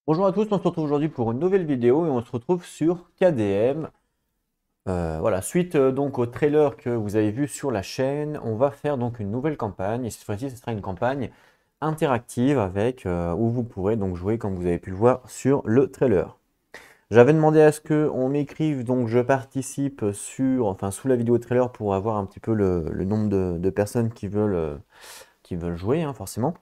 Bonjour à tous, on se retrouve aujourd'hui pour une nouvelle vidéo et on se retrouve sur KDM. Voilà, suite donc au trailer que vous avez vu sur la chaîne, on va faire donc une nouvelle campagne et cette fois-ci ce sera une campagne interactive avec où vous pourrez donc jouer comme vous avez pu le voir sur le trailer. J'avais demandé à ce que on m'écrive donc je participe sous la vidéo trailer pour avoir un petit peu le nombre de personnes qui veulent jouer hein, forcément.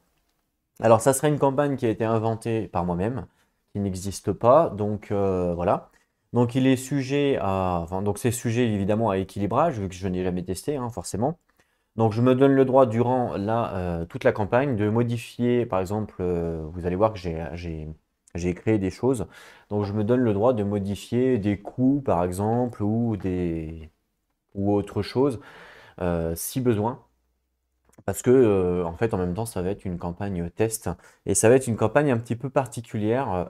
Alors, ça sera une campagne qui a été inventée par moi-même, qui n'existe pas. Donc, voilà. Donc, il est sujet à. Enfin, donc, c'est sujet évidemment à équilibrage, vu que je n'ai jamais testé, hein, forcément. Donc, je me donne le droit durant toute la campagne de modifier, par exemple, vous allez voir que j'ai créé des choses. Donc, je me donne le droit de modifier des coups, par exemple, ou autre chose, si besoin. Parce que, en fait, en même temps, ça va être une campagne test et ça va être une campagne un petit peu particulière.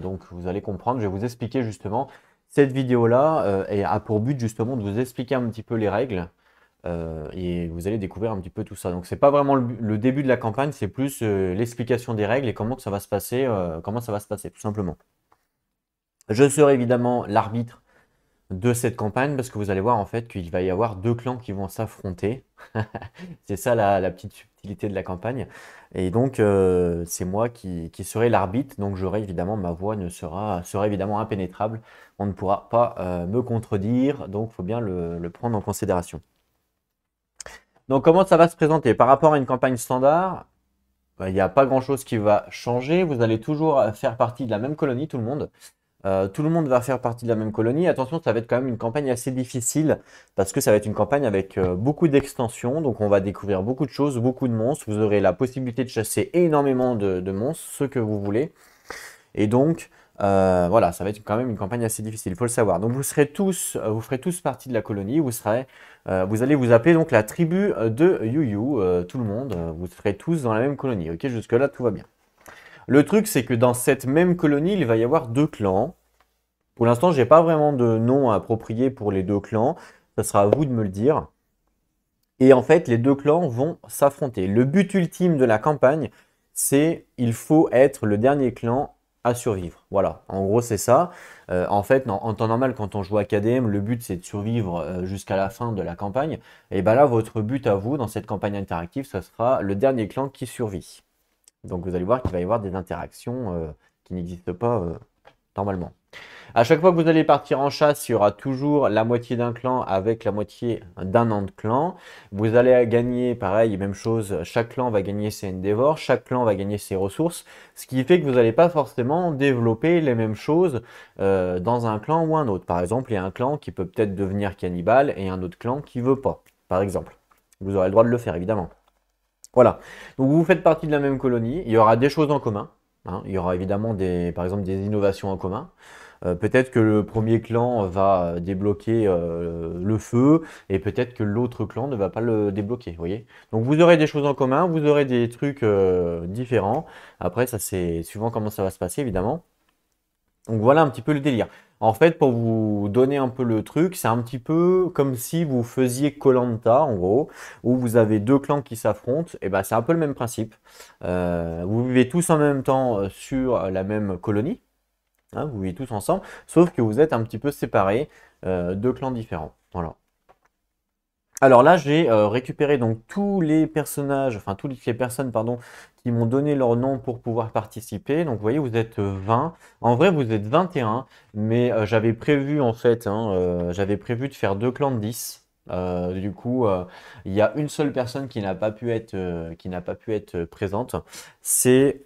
Donc, vous allez comprendre. Je vais vous expliquer justement. Cette vidéo-là a pour but justement de vous expliquer un petit peu les règles et vous allez découvrir un petit peu tout ça. Donc, c'est pas vraiment le début de la campagne, c'est plus l'explication des règles et comment que ça va se passer, tout simplement. Je serai évidemment l'arbitre de cette campagne parce que vous allez voir en fait qu'il va y avoir deux clans qui vont s'affronter. C'est ça la petite subtilité de la campagne. Et donc c'est moi qui serai l'arbitre, donc j'aurai évidemment ma voix sera évidemment impénétrable. On ne pourra pas me contredire, donc il faut bien le prendre en considération. Donc comment ça va se présenter? Par rapport à une campagne standard, il n'y a pas grand-chose qui va changer. Vous allez toujours faire partie de la même colonie, tout le monde. Tout le monde va faire partie de la même colonie. Attention, ça va être quand même une campagne assez difficile parce que ça va être une campagne avec beaucoup d'extensions. Donc on va découvrir beaucoup de choses, beaucoup de monstres. Vous aurez la possibilité de chasser énormément de monstres, ceux que vous voulez. Et donc voilà, ça va être quand même une campagne assez difficile, il faut le savoir. Donc vous ferez tous partie de la colonie. Vous allez vous appeler donc la tribu de Yu tout le monde. Vous serez tous dans la même colonie. Ok, jusque-là tout va bien. Le truc, c'est que dans cette même colonie, il va y avoir deux clans. Pour l'instant, j'ai pas vraiment de nom approprié pour les deux clans. Ça sera à vous de me le dire. Et en fait, les deux clans vont s'affronter. Le but ultime de la campagne, c'est il faut être le dernier clan à survivre. Voilà, en gros, c'est ça. En fait, en temps normal, quand on joue à KDM, le but c'est de survivre jusqu'à la fin de la campagne. Et bien là, votre but à vous dans cette campagne interactive, ce sera le dernier clan qui survit. Donc vous allez voir qu'il va y avoir des interactions qui n'existent pas normalement. À chaque fois que vous allez partir en chasse, il y aura toujours la moitié d'un clan avec la moitié d'un autre clan. Vous allez gagner, pareil, même chose, chaque clan va gagner ses endeavors, chaque clan va gagner ses ressources, ce qui fait que vous n'allez pas forcément développer les mêmes choses dans un clan ou un autre. Par exemple, il y a un clan qui peut peut-être devenir cannibale et un autre clan qui veut pas, par exemple. Vous aurez le droit de le faire, évidemment. Voilà. Donc vous faites partie de la même colonie. Il y aura des choses en commun, hein. Il y aura évidemment par exemple des innovations en commun. Peut-être que le premier clan va débloquer le feu et peut-être que l'autre clan ne va pas le débloquer. Vous voyez? Donc vous aurez des choses en commun, vous aurez des trucs différents. Après, ça c'est suivant comment ça va se passer évidemment. Donc voilà un petit peu le délire. En fait, pour vous donner un peu le truc, c'est un petit peu comme si vous faisiez koh en gros, où vous avez deux clans qui s'affrontent. Et ben c'est un peu le même principe. Vous vivez tous en même temps sur la même colonie, hein, vous vivez tous ensemble, sauf que vous êtes un petit peu séparés, deux clans différents. Voilà. Alors là, j'ai récupéré donc tous les personnages, enfin toutes les personnes, pardon, qui m'ont donné leur nom pour pouvoir participer. Donc vous voyez, vous êtes 20. En vrai, vous êtes 21, mais j'avais prévu en fait, hein, j'avais prévu de faire deux clans de 10. Du coup, il y a une seule personne qui n'a pas pu être présente. C'est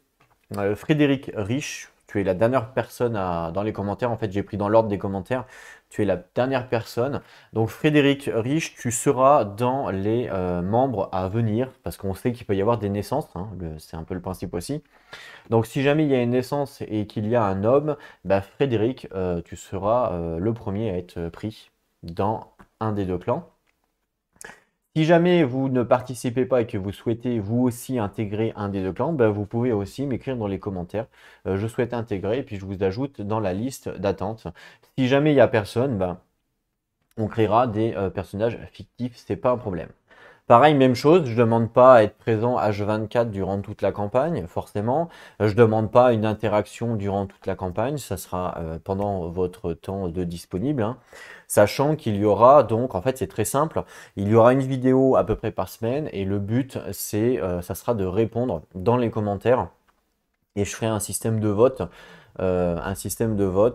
Frédéric Rich. Tu es la dernière personne dans les commentaires. En fait, j'ai pris dans l'ordre des commentaires. Tu es la dernière personne. Donc Frédéric Rich, tu seras dans les membres à venir parce qu'on sait qu'il peut y avoir des naissances, hein, c'est un peu le principe aussi. Donc si jamais il y a une naissance et qu'il y a un homme, bah, Frédéric, tu seras le premier à être pris dans un des deux clans. Si jamais vous ne participez pas et que vous souhaitez vous aussi intégrer un des deux clans, bah, vous pouvez aussi m'écrire dans les commentaires. Je souhaite intégrer et puis je vous ajoute dans la liste d'attente. Si jamais il n'y a personne, bah, on créera des personnages fictifs, c'est pas un problème. Pareil, même chose, je ne demande pas à être présent H24 durant toute la campagne, forcément. Je ne demande pas une interaction durant toute la campagne, ça sera pendant votre temps de disponible, hein. Sachant qu'il y aura donc, en fait c'est très simple, il y aura une vidéo à peu près par semaine et le but ça sera de répondre dans les commentaires et je ferai un système de vote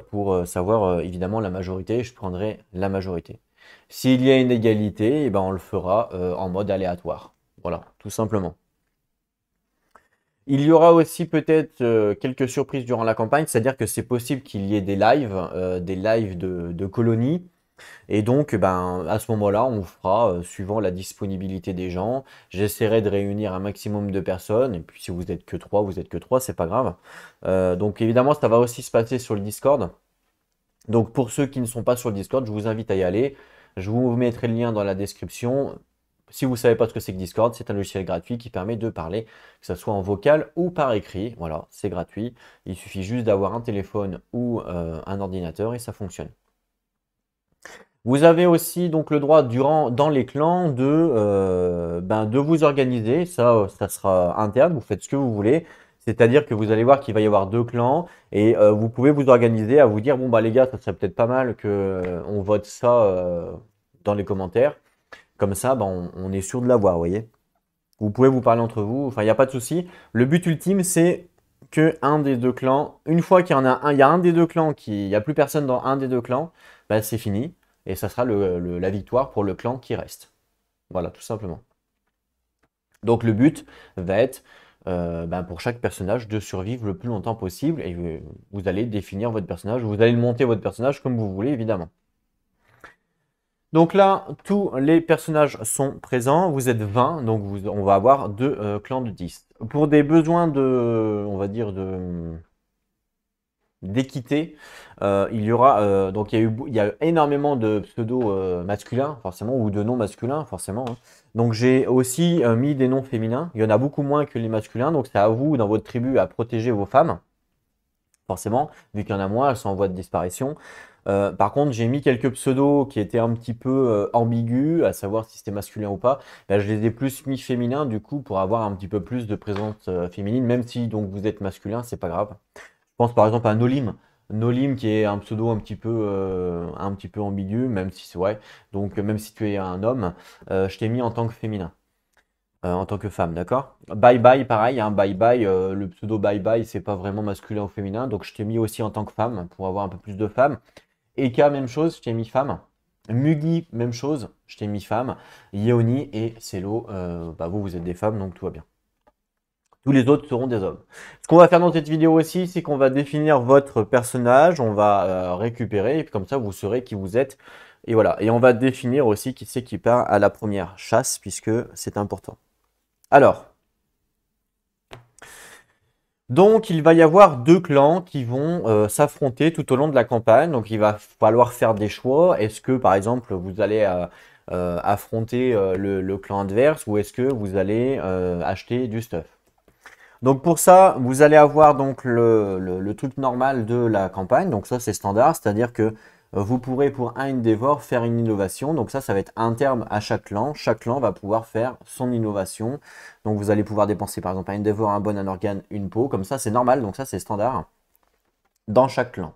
pour savoir évidemment la majorité, je prendrai la majorité. S'il y a une égalité, eh ben, on le fera en mode aléatoire. Voilà, tout simplement. Il y aura aussi peut-être quelques surprises durant la campagne, c'est-à-dire que c'est possible qu'il y ait des lives de colonies. Et donc, ben, à ce moment-là, on fera suivant la disponibilité des gens. J'essaierai de réunir un maximum de personnes. Et puis, si vous êtes que 3, vous êtes que 3, c'est pas grave. Donc, évidemment, ça va aussi se passer sur le Discord. Donc, pour ceux qui ne sont pas sur le Discord, je vous invite à y aller. Je vous mettrai le lien dans la description. Si vous ne savez pas ce que c'est que Discord, c'est un logiciel gratuit qui permet de parler, que ce soit en vocal ou par écrit. Voilà, c'est gratuit. Il suffit juste d'avoir un téléphone ou un ordinateur et ça fonctionne. Vous avez aussi donc le droit dans les clans de vous organiser. Ça sera interne, vous faites ce que vous voulez. C'est-à-dire que vous allez voir qu'il va y avoir 2 clans et vous pouvez vous organiser à vous dire, bon bah les gars, ça serait peut-être pas mal que on vote ça dans les commentaires. Comme ça, bah, on est sûr de l'avoir, vous voyez. Vous pouvez vous parler entre vous, enfin il n'y a pas de souci. Le but ultime, c'est que un des 2 clans, une fois qu'il y en a un, il y a un des 2 clans il n'y a plus personne dans un des 2 clans, bah, c'est fini. Et ça sera la victoire pour le clan qui reste. Voilà, tout simplement. Donc le but va être pour chaque personnage de survivre le plus longtemps possible. Et vous allez définir votre personnage, vous allez monter votre personnage comme vous voulez, évidemment. Donc là, tous les personnages sont présents. Vous êtes 20, donc on va avoir 2 clans de 10. Pour des besoins on va dire, d'équité, il y aura donc il y a énormément de pseudo masculins forcément ou de noms masculins forcément, hein. Donc j'ai aussi mis des noms féminins. Il y en a beaucoup moins que les masculins, donc c'est à vous dans votre tribu à protéger vos femmes. Forcément, vu qu'il y en a moins, elles sont en voie de disparition. Par contre, j'ai mis quelques pseudos qui étaient un petit peu ambigus, à savoir si c'était masculin ou pas. Ben, je les ai plus mis féminins du coup pour avoir un petit peu plus de présence féminine, même si donc vous êtes masculin, c'est pas grave. Je pense par exemple à Nolim. Nolim qui est un pseudo un petit peu ambigu, même si c'est vrai. Donc même si tu es un homme, je t'ai mis en tant que féminin. En tant que femme, d'accord? Bye bye, pareil, hein, bye bye, le pseudo bye bye, c'est pas vraiment masculin ou féminin, donc je t'ai mis aussi en tant que femme pour avoir un peu plus de femmes. Eka, même chose, je t'ai mis femme. Mugi, même chose, je t'ai mis femme. Yeoni et Celo, vous êtes des femmes, donc tout va bien. Tous les autres seront des hommes. Ce qu'on va faire dans cette vidéo aussi, c'est qu'on va définir votre personnage, on va récupérer, et puis comme ça, vous saurez qui vous êtes. Et voilà, et on va définir aussi qui c'est qui part à la première chasse, puisque c'est important. Alors, donc il va y avoir 2 clans qui vont s'affronter tout au long de la campagne. Donc il va falloir faire des choix. Est-ce que par exemple vous allez affronter le clan adverse ou est-ce que vous allez acheter du stuff? Donc pour ça, vous allez avoir donc le truc normal de la campagne. Donc ça c'est standard, c'est-à-dire que vous pourrez pour un Endeavor faire une innovation. Donc ça va être interne à chaque clan. Chaque clan va pouvoir faire son innovation. Donc vous allez pouvoir dépenser par exemple un Endeavor, un bon, un organe, une peau. Comme ça c'est normal, donc ça c'est standard dans chaque clan.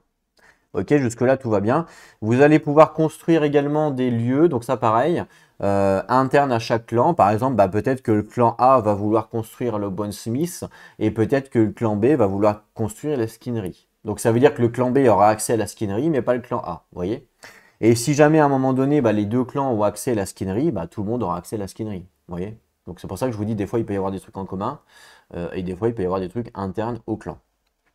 Ok, jusque-là tout va bien. Vous allez pouvoir construire également des lieux. Donc ça pareil, interne à chaque clan. Par exemple, peut-être que le clan A va vouloir construire le Bonesmith et peut-être que le clan B va vouloir construire la skinnerie. Donc ça veut dire que le clan B aura accès à la skinnerie, mais pas le clan A, vous voyez? Et si jamais à un moment donné, les 2 clans ont accès à la skinnerie, tout le monde aura accès à la skinnerie, vous voyez? Donc c'est pour ça que je vous dis, des fois, il peut y avoir des trucs en commun, et des fois, il peut y avoir des trucs internes au clan.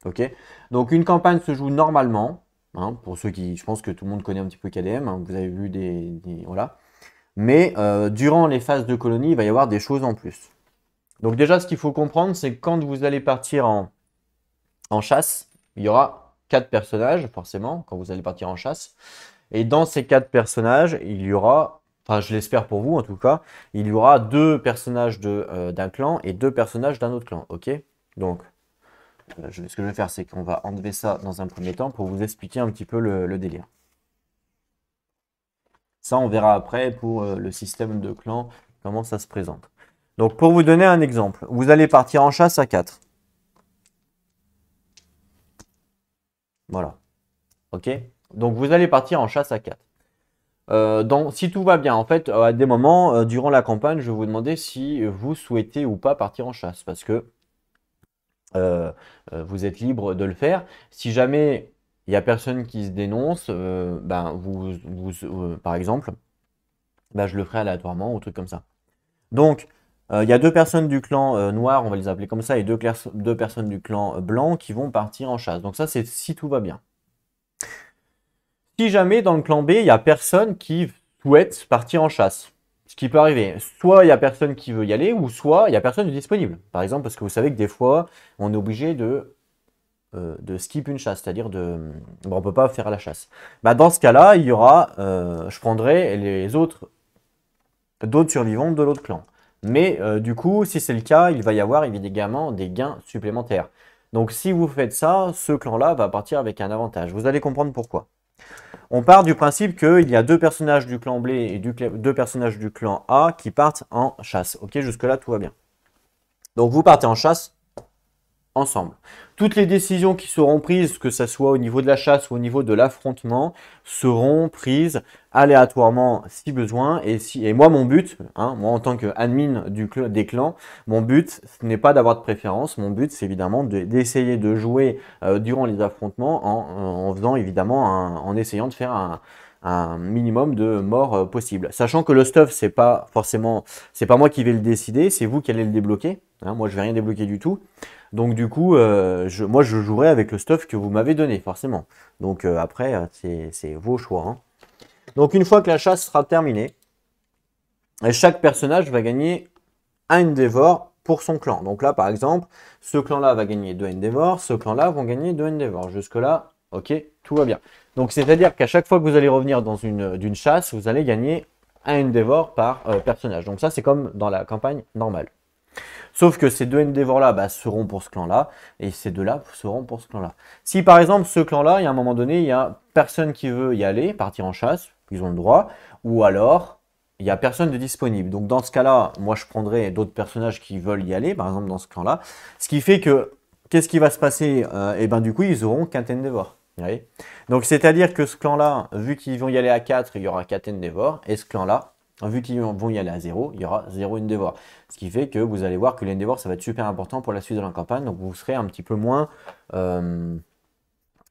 Ok? Donc une campagne se joue normalement, hein, pour ceux qui, je pense que tout le monde connaît un petit peu KDM, hein, vous avez vu voilà. Mais durant les phases de colonie, il va y avoir des choses en plus. Donc déjà, ce qu'il faut comprendre, c'est que quand vous allez partir en chasse, il y aura 4 personnages, forcément, quand vous allez partir en chasse. Et dans ces 4 personnages, il y aura, enfin je l'espère pour vous en tout cas, il y aura 2 personnages d'un clan et 2 personnages d'un autre clan, ok? Donc, ce que je vais faire, c'est qu'on va enlever ça dans un premier temps pour vous expliquer un petit peu le délire. Ça, on verra après pour le système de clan comment ça se présente. Donc, pour vous donner un exemple, vous allez partir en chasse à 4. Voilà. OK? Donc, vous allez partir en chasse à 4. Si tout va bien, en fait, à des moments, durant la campagne, je vais vous demander si vous souhaitez ou pas partir en chasse. Parce que vous êtes libre de le faire. Si jamais il n'y a personne qui se dénonce, par exemple, je le ferai aléatoirement ou truc comme ça. Donc, il y a 2 personnes du clan noir, on va les appeler comme ça, et 2 personnes du clan blanc qui vont partir en chasse. Donc ça, c'est si tout va bien. Si jamais dans le clan B, il n'y a personne qui souhaite partir en chasse, ce qui peut arriver, soit il n'y a personne qui veut y aller, ou soit il n'y a personne de disponible. Par exemple, parce que vous savez que des fois, on est obligé de skip une chasse, c'est-à-dire on ne peut pas faire la chasse. Dans ce cas-là, il y aura, je prendrai d'autres survivants de l'autre clan. Mais du coup, si c'est le cas, il va y avoir évidemment des gains supplémentaires. Donc si vous faites ça, ce clan-là va partir avec un avantage. Vous allez comprendre pourquoi. On part du principe qu'il y a 2 personnages du clan B et 2 personnages du clan A qui partent en chasse. Ok, jusque-là, tout va bien. Donc vous partez en chasse ensemble. Toutes les décisions qui seront prises, que ce soit au niveau de la chasse ou au niveau de l'affrontement, seront prises aléatoirement si besoin. Et moi, mon but, moi en tant qu'admin des clans, mon but, ce n'est pas d'avoir de préférence. Mon but, c'est évidemment d'essayer de jouer durant les affrontements en faisant évidemment, en essayant de faire un minimum de morts possible. Sachant que le stuff, c'est pas moi qui vais le décider, c'est vous qui allez le débloquer. Moi, je vais rien débloquer du tout. Donc du coup, moi je jouerai avec le stuff que vous m'avez donné, forcément. Donc après, c'est vos choix. Donc une fois que la chasse sera terminée, chaque personnage va gagner un Endeavor pour son clan. Donc là, par exemple, ce clan-là va gagner 2 Endeavor, ce clan-là vont gagner 2 Endeavor. Jusque-là, ok, tout va bien. Donc c'est-à-dire qu'à chaque fois que vous allez revenir dans d'une chasse, vous allez gagner un Endeavor par personnage. Donc ça, c'est comme dans la campagne normale. Sauf que ces 2 Endeavors-là seront pour ce clan-là, et ces 2-là seront pour ce clan-là. Si par exemple, ce clan-là, il y a un moment donné, il n'y a personne qui veut y aller, partir en chasse, ils ont le droit, ou alors, il n'y a personne de disponible. Donc dans ce cas-là, moi je prendrai d'autres personnages qui veulent y aller, par exemple dans ce clan-là. Ce qui fait que, qu'est-ce qui va se passer? Du coup, ils auront qu'un Endeavor. Donc c'est-à-dire que ce clan-là, vu qu'ils vont y aller à 4, il y aura 4 Endeavor, et ce clan-là, vu qu'ils vont y aller à 0, il y aura 0 Endeavor. Ce qui fait que vous allez voir que l'Endeavor, ça va être super important pour la suite de la campagne. Donc vous serez un petit peu moins...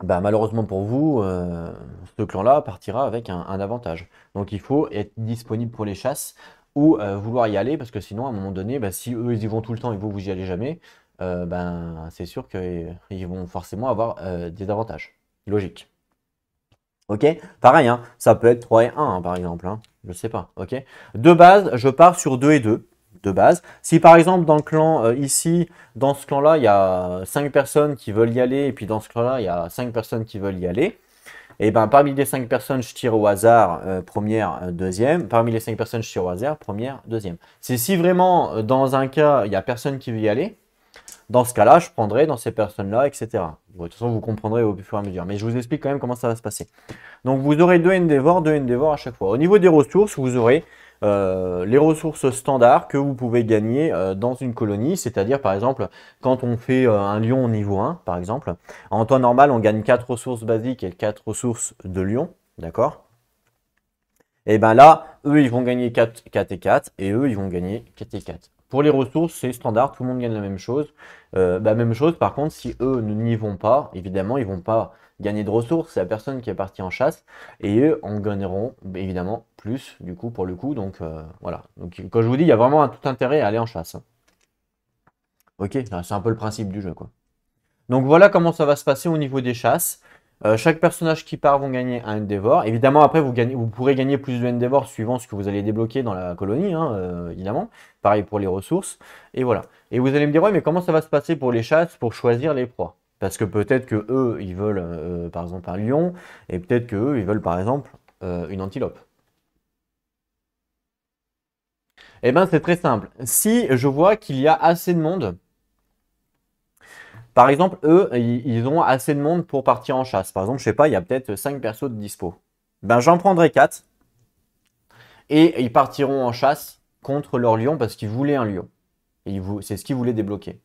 malheureusement pour vous, ce clan-là partira avec un avantage. Donc il faut être disponible pour les chasses ou vouloir y aller, parce que sinon, à un moment donné, si eux, ils y vont tout le temps et vous y allez jamais, c'est sûr qu'ils vont forcément avoir des avantages. Logique. Ok, pareil, ça peut être 3 et 1, par exemple, je sais pas, ok. De base, je pars sur 2 et 2, de base. Si par exemple, dans le clan, ici, dans ce clan-là, il y a 5 personnes qui veulent y aller, et puis dans ce clan-là, il y a 5 personnes qui veulent y aller, et parmi les 5 personnes, je tire au hasard, première, deuxième. Parmi les 5 personnes, je tire au hasard, première, deuxième. C'est si vraiment, dans un cas, il n'y a personne qui veut y aller, dans ce cas-là, je prendrai dans ces personnes-là, etc. Bon, de toute façon, vous comprendrez au fur et à mesure. Mais je vous explique quand même comment ça va se passer. Donc, vous aurez 2 Endeavor à chaque fois. Au niveau des ressources, vous aurez les ressources standards que vous pouvez gagner dans une colonie. C'est-à-dire, par exemple, quand on fait un lion au niveau 1, par exemple, en temps normal, on gagne 4 ressources basiques et 4 ressources de lion. D'accord? Et là, eux, ils vont gagner 4 et 4. Et eux, ils vont gagner 4 et 4. Pour les ressources, c'est standard, tout le monde gagne la même chose. Même chose, par contre, si eux n'y vont pas, évidemment, ils ne vont pas gagner de ressources, c'est la personne qui est partie en chasse, et eux en gagneront évidemment plus, du coup, pour le coup. Donc voilà. Donc quand je vous dis, il y a vraiment tout intérêt à aller en chasse. Ok, c'est un peu le principe du jeu, quoi. Donc voilà comment ça va se passer au niveau des chasses. Chaque personnage qui part vont gagner un Endeavor. Évidemment, après, vous pourrez gagner plus de Endeavor suivant ce que vous allez débloquer dans la colonie, évidemment. Pareil pour les ressources. Et voilà. Et vous allez me dire, ouais, mais comment ça va se passer pour les chasses pour choisir les proies? Parce que peut-être que eux, ils veulent, par exemple, un lion. Et peut-être que eux, ils veulent, par exemple, une antilope. Eh bien, c'est très simple. Si je vois qu'il y a assez de monde... Par exemple, eux, ils ont assez de monde pour partir en chasse. Par exemple, je sais pas, il y a peut-être 5 persos de dispo. J'en prendrai 4. Et ils partiront en chasse contre leur lion parce qu'ils voulaient un lion. Et c'est ce qu'ils voulaient débloquer.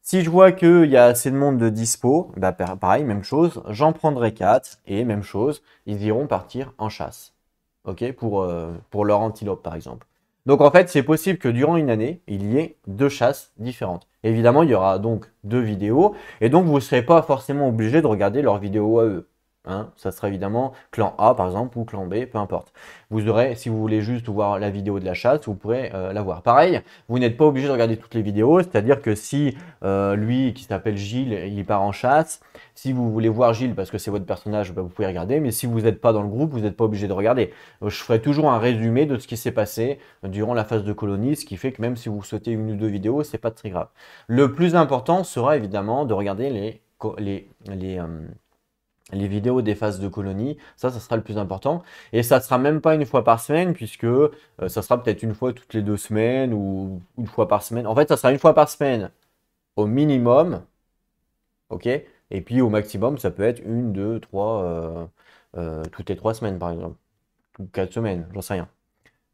Si je vois qu'il y a assez de monde de dispo, bah pareil, même chose, j'en prendrai 4 et même chose, ils iront partir en chasse. Ok, pour leur antilope par exemple. Donc en fait, c'est possible que durant une année, il y ait 2 chasses différentes. Évidemment, il y aura donc 2 vidéos et donc vous ne serez pas forcément obligé de regarder leurs vidéos à eux. Hein, ça sera évidemment clan A par exemple ou clan B, peu importe. Vous aurez, si vous voulez juste voir la vidéo de la chasse, vous pourrez la voir. Pareil, vous n'êtes pas obligé de regarder toutes les vidéos, c'est-à-dire que si lui qui s'appelle Gilles, il part en chasse, si vous voulez voir Gilles parce que c'est votre personnage, bah, vous pouvez regarder, mais si vous n'êtes pas dans le groupe, vous n'êtes pas obligé de regarder. Je ferai toujours un résumé de ce qui s'est passé durant la phase de colonie, ce qui fait que même si vous sautez une ou deux vidéos, c'est pas très grave. Le plus important sera évidemment de regarder les vidéos des phases de colonie, ça sera le plus important. Et ça sera même pas une fois par semaine, puisque ça sera peut-être une fois toutes les 2 semaines ou une fois par semaine. En fait, ça sera une fois par semaine au minimum, ok? Et puis au maximum, ça peut être une, deux, trois, toutes les 3 semaines par exemple, ou 4 semaines, j'en sais rien.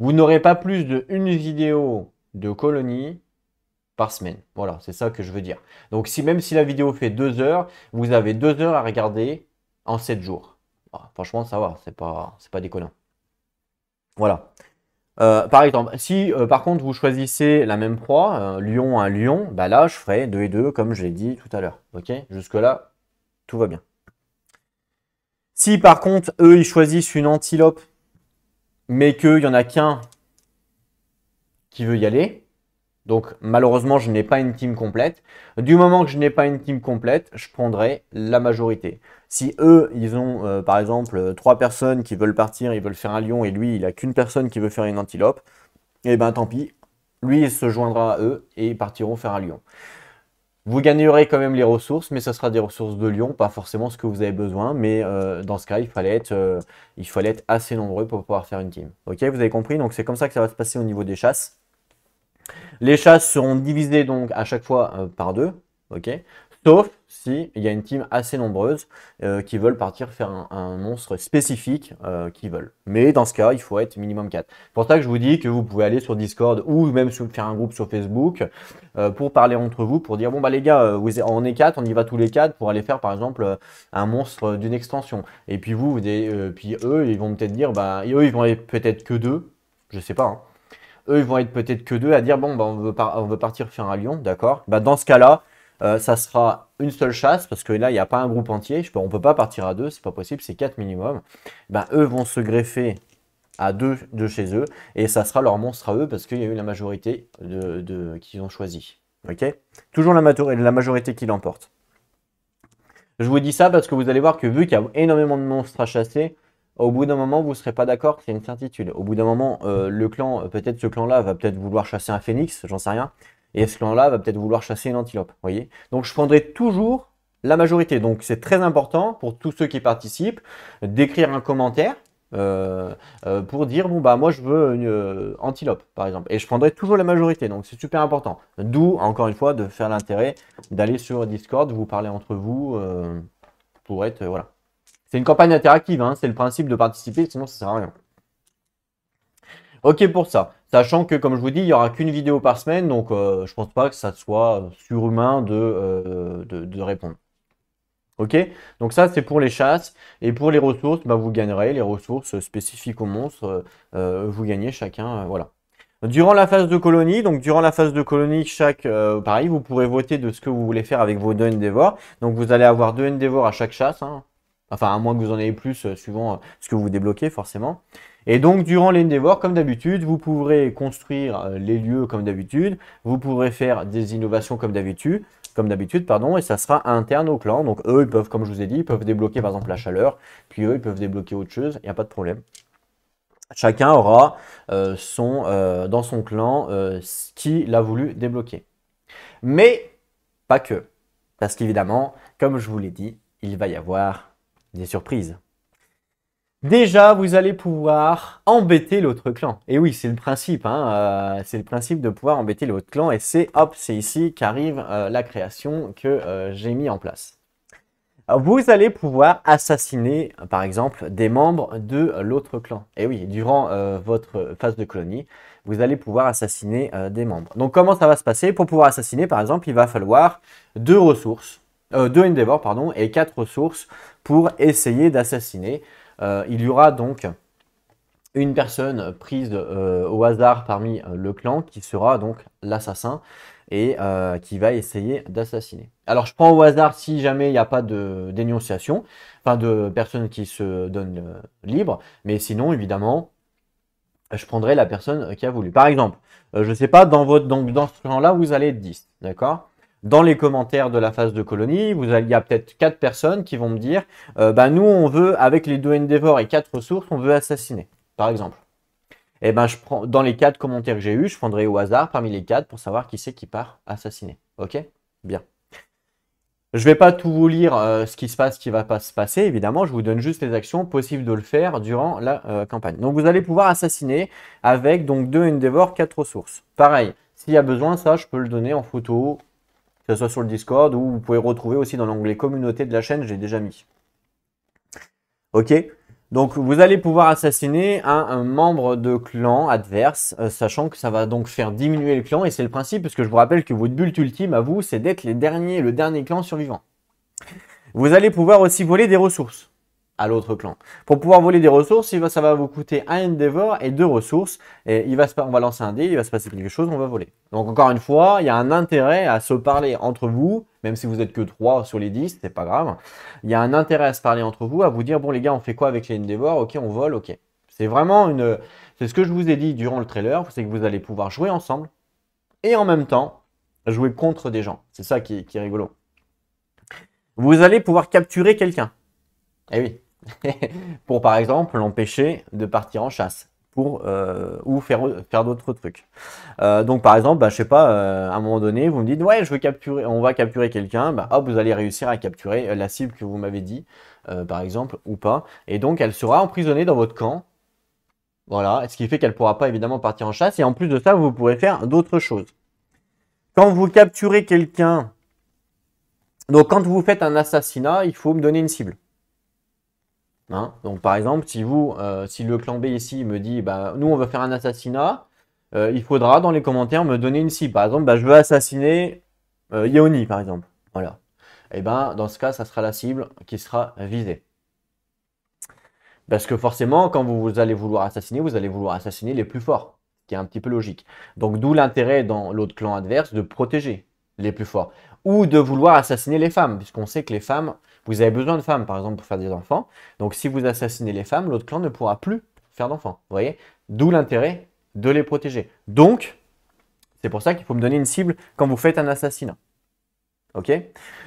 Vous n'aurez pas plus d'une vidéo de colonie par semaine. Voilà, c'est ça que je veux dire. Donc même si la vidéo fait 2 heures, vous avez 2 heures à regarder en 7 jours. Ah, franchement, ça va, c'est pas déconnant. Voilà. Par exemple, si par contre vous choisissez la même proie, lion à lion, bah là je ferai 2 et 2 comme je l'ai dit tout à l'heure. Ok? Jusque-là, tout va bien. Si par contre eux ils choisissent une antilope, mais qu'il n'y en a qu'un qui veut y aller, donc malheureusement, je n'ai pas une team complète. Du moment que je n'ai pas une team complète, je prendrai la majorité. Si eux, ils ont par exemple 3 personnes qui veulent partir, ils veulent faire un lion et lui, il n'a qu'une personne qui veut faire une antilope, et ben tant pis, lui, il se joindra à eux et ils partiront faire un lion. Vous gagnerez quand même les ressources, mais ce sera des ressources de lion, pas forcément ce que vous avez besoin. Mais dans ce cas, il fallait être assez nombreux pour pouvoir faire une team. Ok, vous avez compris? Donc c'est comme ça que ça va se passer au niveau des chasses. Les chasses seront divisées donc à chaque fois par 2, ok? Sauf si il y a une team assez nombreuse qui veulent partir faire un monstre spécifique qu'ils veulent. Mais dans ce cas, il faut être minimum 4. C'est pour ça que je vous dis que vous pouvez aller sur Discord ou même faire un groupe sur Facebook pour parler entre vous, pour dire bon bah les gars, on est 4, on y va tous les 4 pour aller faire par exemple un monstre d'une extension. Et puis puis eux, ils vont peut-être dire bah eux ils vont être peut-être que 2, je sais pas. Hein. Eux, ils vont être peut-être que 2 à dire bon, bah, on veut partir faire un lion, d'accord. Bah, dans ce cas-là, ça sera une seule chasse parce que là, il n'y a pas un groupe entier. On ne peut pas partir à 2, c'est pas possible, c'est 4 minimum. Bah, eux vont se greffer à 2 de chez eux et ça sera leur monstre à eux parce qu'il y a eu la majorité qu'ils ont choisi. Ok. Toujours la majorité qui l'emporte. Je vous dis ça parce que vous allez voir que vu qu'il y a énormément de monstres à chasser, au bout d'un moment, vous ne serez pas d'accord, c'est une certitude. Au bout d'un moment, le clan, peut-être ce clan-là va peut-être vouloir chasser un phénix, j'en sais rien. Et ce clan-là va peut-être vouloir chasser une antilope, voyez. Donc je prendrai toujours la majorité. Donc c'est très important pour tous ceux qui participent d'écrire un commentaire pour dire bon bah moi je veux une antilope par exemple. Et je prendrai toujours la majorité. Donc c'est super important. D'où encore une fois de faire l'intérêt d'aller sur Discord, vous parler entre vous pour être voilà. C'est une campagne interactive, hein, c'est le principe de participer, sinon ça sert à rien. Ok pour ça. Sachant que, comme je vous dis, il n'y aura qu'une vidéo par semaine, donc je pense pas que ça soit surhumain de répondre. Ok? Donc ça, c'est pour les chasses. Et pour les ressources, bah, vous gagnerez les ressources spécifiques aux monstres. Vous gagnez chacun, voilà. Durant la phase de colonie, pareil, vous pourrez voter de ce que vous voulez faire avec vos 2 Endeavor. Donc vous allez avoir 2 Endeavor à chaque chasse, hein. Enfin, à moins que vous en ayez plus, suivant ce que vous débloquez, forcément. Et donc, durant l'Endeavor, comme d'habitude, vous pourrez construire les lieux comme d'habitude. Vous pourrez faire des innovations comme d'habitude, pardon, et ça sera interne au clan. Donc, eux, ils peuvent, comme je vous ai dit, ils peuvent débloquer par exemple la chaleur. Puis eux, ils peuvent débloquer autre chose. Il n'y a pas de problème. Chacun aura dans son clan ce qu'il a voulu débloquer. Mais pas que. Parce qu'évidemment, comme je vous l'ai dit, il va y avoir des surprises. Déjà, vous allez pouvoir embêter l'autre clan. Et oui, c'est le principe, hein, c'est le principe de pouvoir embêter l'autre clan. Et c'est ici qu'arrive la création que j'ai mis en place. Vous allez pouvoir assassiner, par exemple, des membres de l'autre clan. Et oui, durant votre phase de colonie, vous allez pouvoir assassiner des membres. Donc, comment ça va se passer? Pour pouvoir assassiner, par exemple, il va falloir 2 ressources, 2 endeavors, pardon, et 4 ressources pour essayer d'assassiner. Il y aura donc une personne prise au hasard parmi le clan qui sera donc l'assassin et qui va essayer d'assassiner. Alors je prends au hasard si jamais il n'y a pas de dénonciation, enfin de personnes qui se donnent libre, mais sinon évidemment je prendrai la personne qui a voulu. Par exemple, je ne sais pas, donc dans ce clan-là, vous allez être 10, d'accord? Dans les commentaires de la phase de colonie, il y a peut-être 4 personnes qui vont me dire bah, nous, on veut, avec les 2 endeavors et 4 ressources, on veut assassiner, par exemple. Et ben, je prends, dans les 4 commentaires que j'ai eus, je prendrai au hasard parmi les 4 pour savoir qui c'est qui part assassiner. Ok? Bien. Je ne vais pas tout vous lire ce qui se passe, ce qui ne va pas se passer, évidemment. Je vous donne juste les actions possibles de le faire durant la campagne. Donc, vous allez pouvoir assassiner avec donc 2 endeavors, 4 ressources. Pareil, s'il y a besoin, ça, je peux le donner en photo, que ce soit sur le Discord ou vous pouvez retrouver aussi dans l'onglet communauté de la chaîne, j'ai déjà mis. Ok? Donc, vous allez pouvoir assassiner un membre de clan adverse, sachant que ça va donc faire diminuer le clan. Et c'est le principe, parce que je vous rappelle que votre but ultime à vous, c'est d'être le dernier clan survivant. Vous allez pouvoir aussi voler des ressources à l'autre clan. Pour pouvoir voler des ressources, ça va vous coûter un endeavor et 2 ressources. Et on va lancer un dé, il va se passer quelque chose, on va voler. Donc encore une fois, il y a un intérêt à se parler entre vous, même si vous n'êtes que 3 sur les 10, c'est pas grave. Il y a un intérêt à se parler entre vous, à vous dire, bon les gars, on fait quoi avec les endeavors? Ok, on vole, ok. C'est vraiment c'est ce que je vous ai dit durant le trailer, c'est que vous allez pouvoir jouer ensemble et en même temps jouer contre des gens. C'est ça qui est rigolo. Vous allez pouvoir capturer quelqu'un. Eh oui. Pour par exemple l'empêcher de partir en chasse ou faire d'autres trucs. Donc par exemple, bah, je sais pas, à un moment donné, vous me dites ouais, on va capturer quelqu'un, bah, hop, vous allez réussir à capturer la cible que vous m'avez dit, par exemple, ou pas. Et donc elle sera emprisonnée dans votre camp. Voilà, ce qui fait qu'elle ne pourra pas évidemment partir en chasse. Et en plus de ça, vous pourrez faire d'autres choses. Quand vous capturez quelqu'un, donc quand vous faites un assassinat, il faut me donner une cible. Hein, donc par exemple, si le clan B ici me dit bah, nous on veut faire un assassinat, il faudra dans les commentaires me donner une cible. Par exemple, bah, je veux assassiner Yoni par exemple. Voilà. Et ben dans ce cas, ça sera la cible qui sera visée. Parce que forcément, quand vous allez vouloir assassiner les plus forts, ce qui est un petit peu logique. Donc d'où l'intérêt dans l'autre clan adverse de protéger les plus forts. Ou de vouloir assassiner les femmes, puisqu'on sait que les femmes, vous avez besoin de femmes, par exemple, pour faire des enfants. Donc si vous assassinez les femmes, l'autre clan ne pourra plus faire d'enfants. Vous voyez? D'où l'intérêt de les protéger. Donc, c'est pour ça qu'il faut me donner une cible quand vous faites un assassinat. Ok?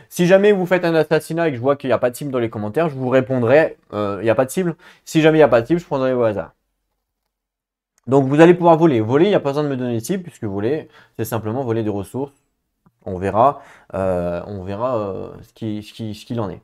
Si jamais vous faites un assassinat et que je vois qu'il n'y a pas de cible dans les commentaires, je vous répondrai, il n'y a pas de cible. Si jamais il n'y a pas de cible, je prendrai au hasard. Donc vous allez pouvoir voler. Voler, il n'y a pas besoin de me donner de cible, puisque voler, c'est simplement voler des ressources. On verra ce qu'il en est.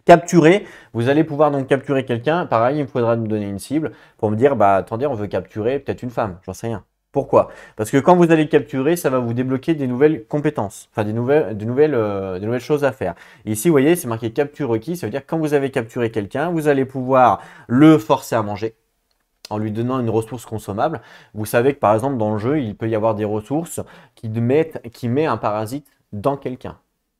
Capturer, vous allez pouvoir donc capturer quelqu'un. Pareil, il me faudra me donner une cible pour me dire, bah attendez, on veut capturer peut-être une femme, j'en sais rien. Pourquoi? Parce que quand vous allez capturer, ça va vous débloquer des nouvelles compétences, enfin des nouvelles choses à faire. Et ici, vous voyez, c'est marqué capture requis, ça veut dire que quand vous avez capturé quelqu'un, vous allez pouvoir le forcer à manger en lui donnant une ressource consommable. Vous savez que par exemple dans le jeu, il peut y avoir des ressources qui mettent un parasite dans quelqu'un.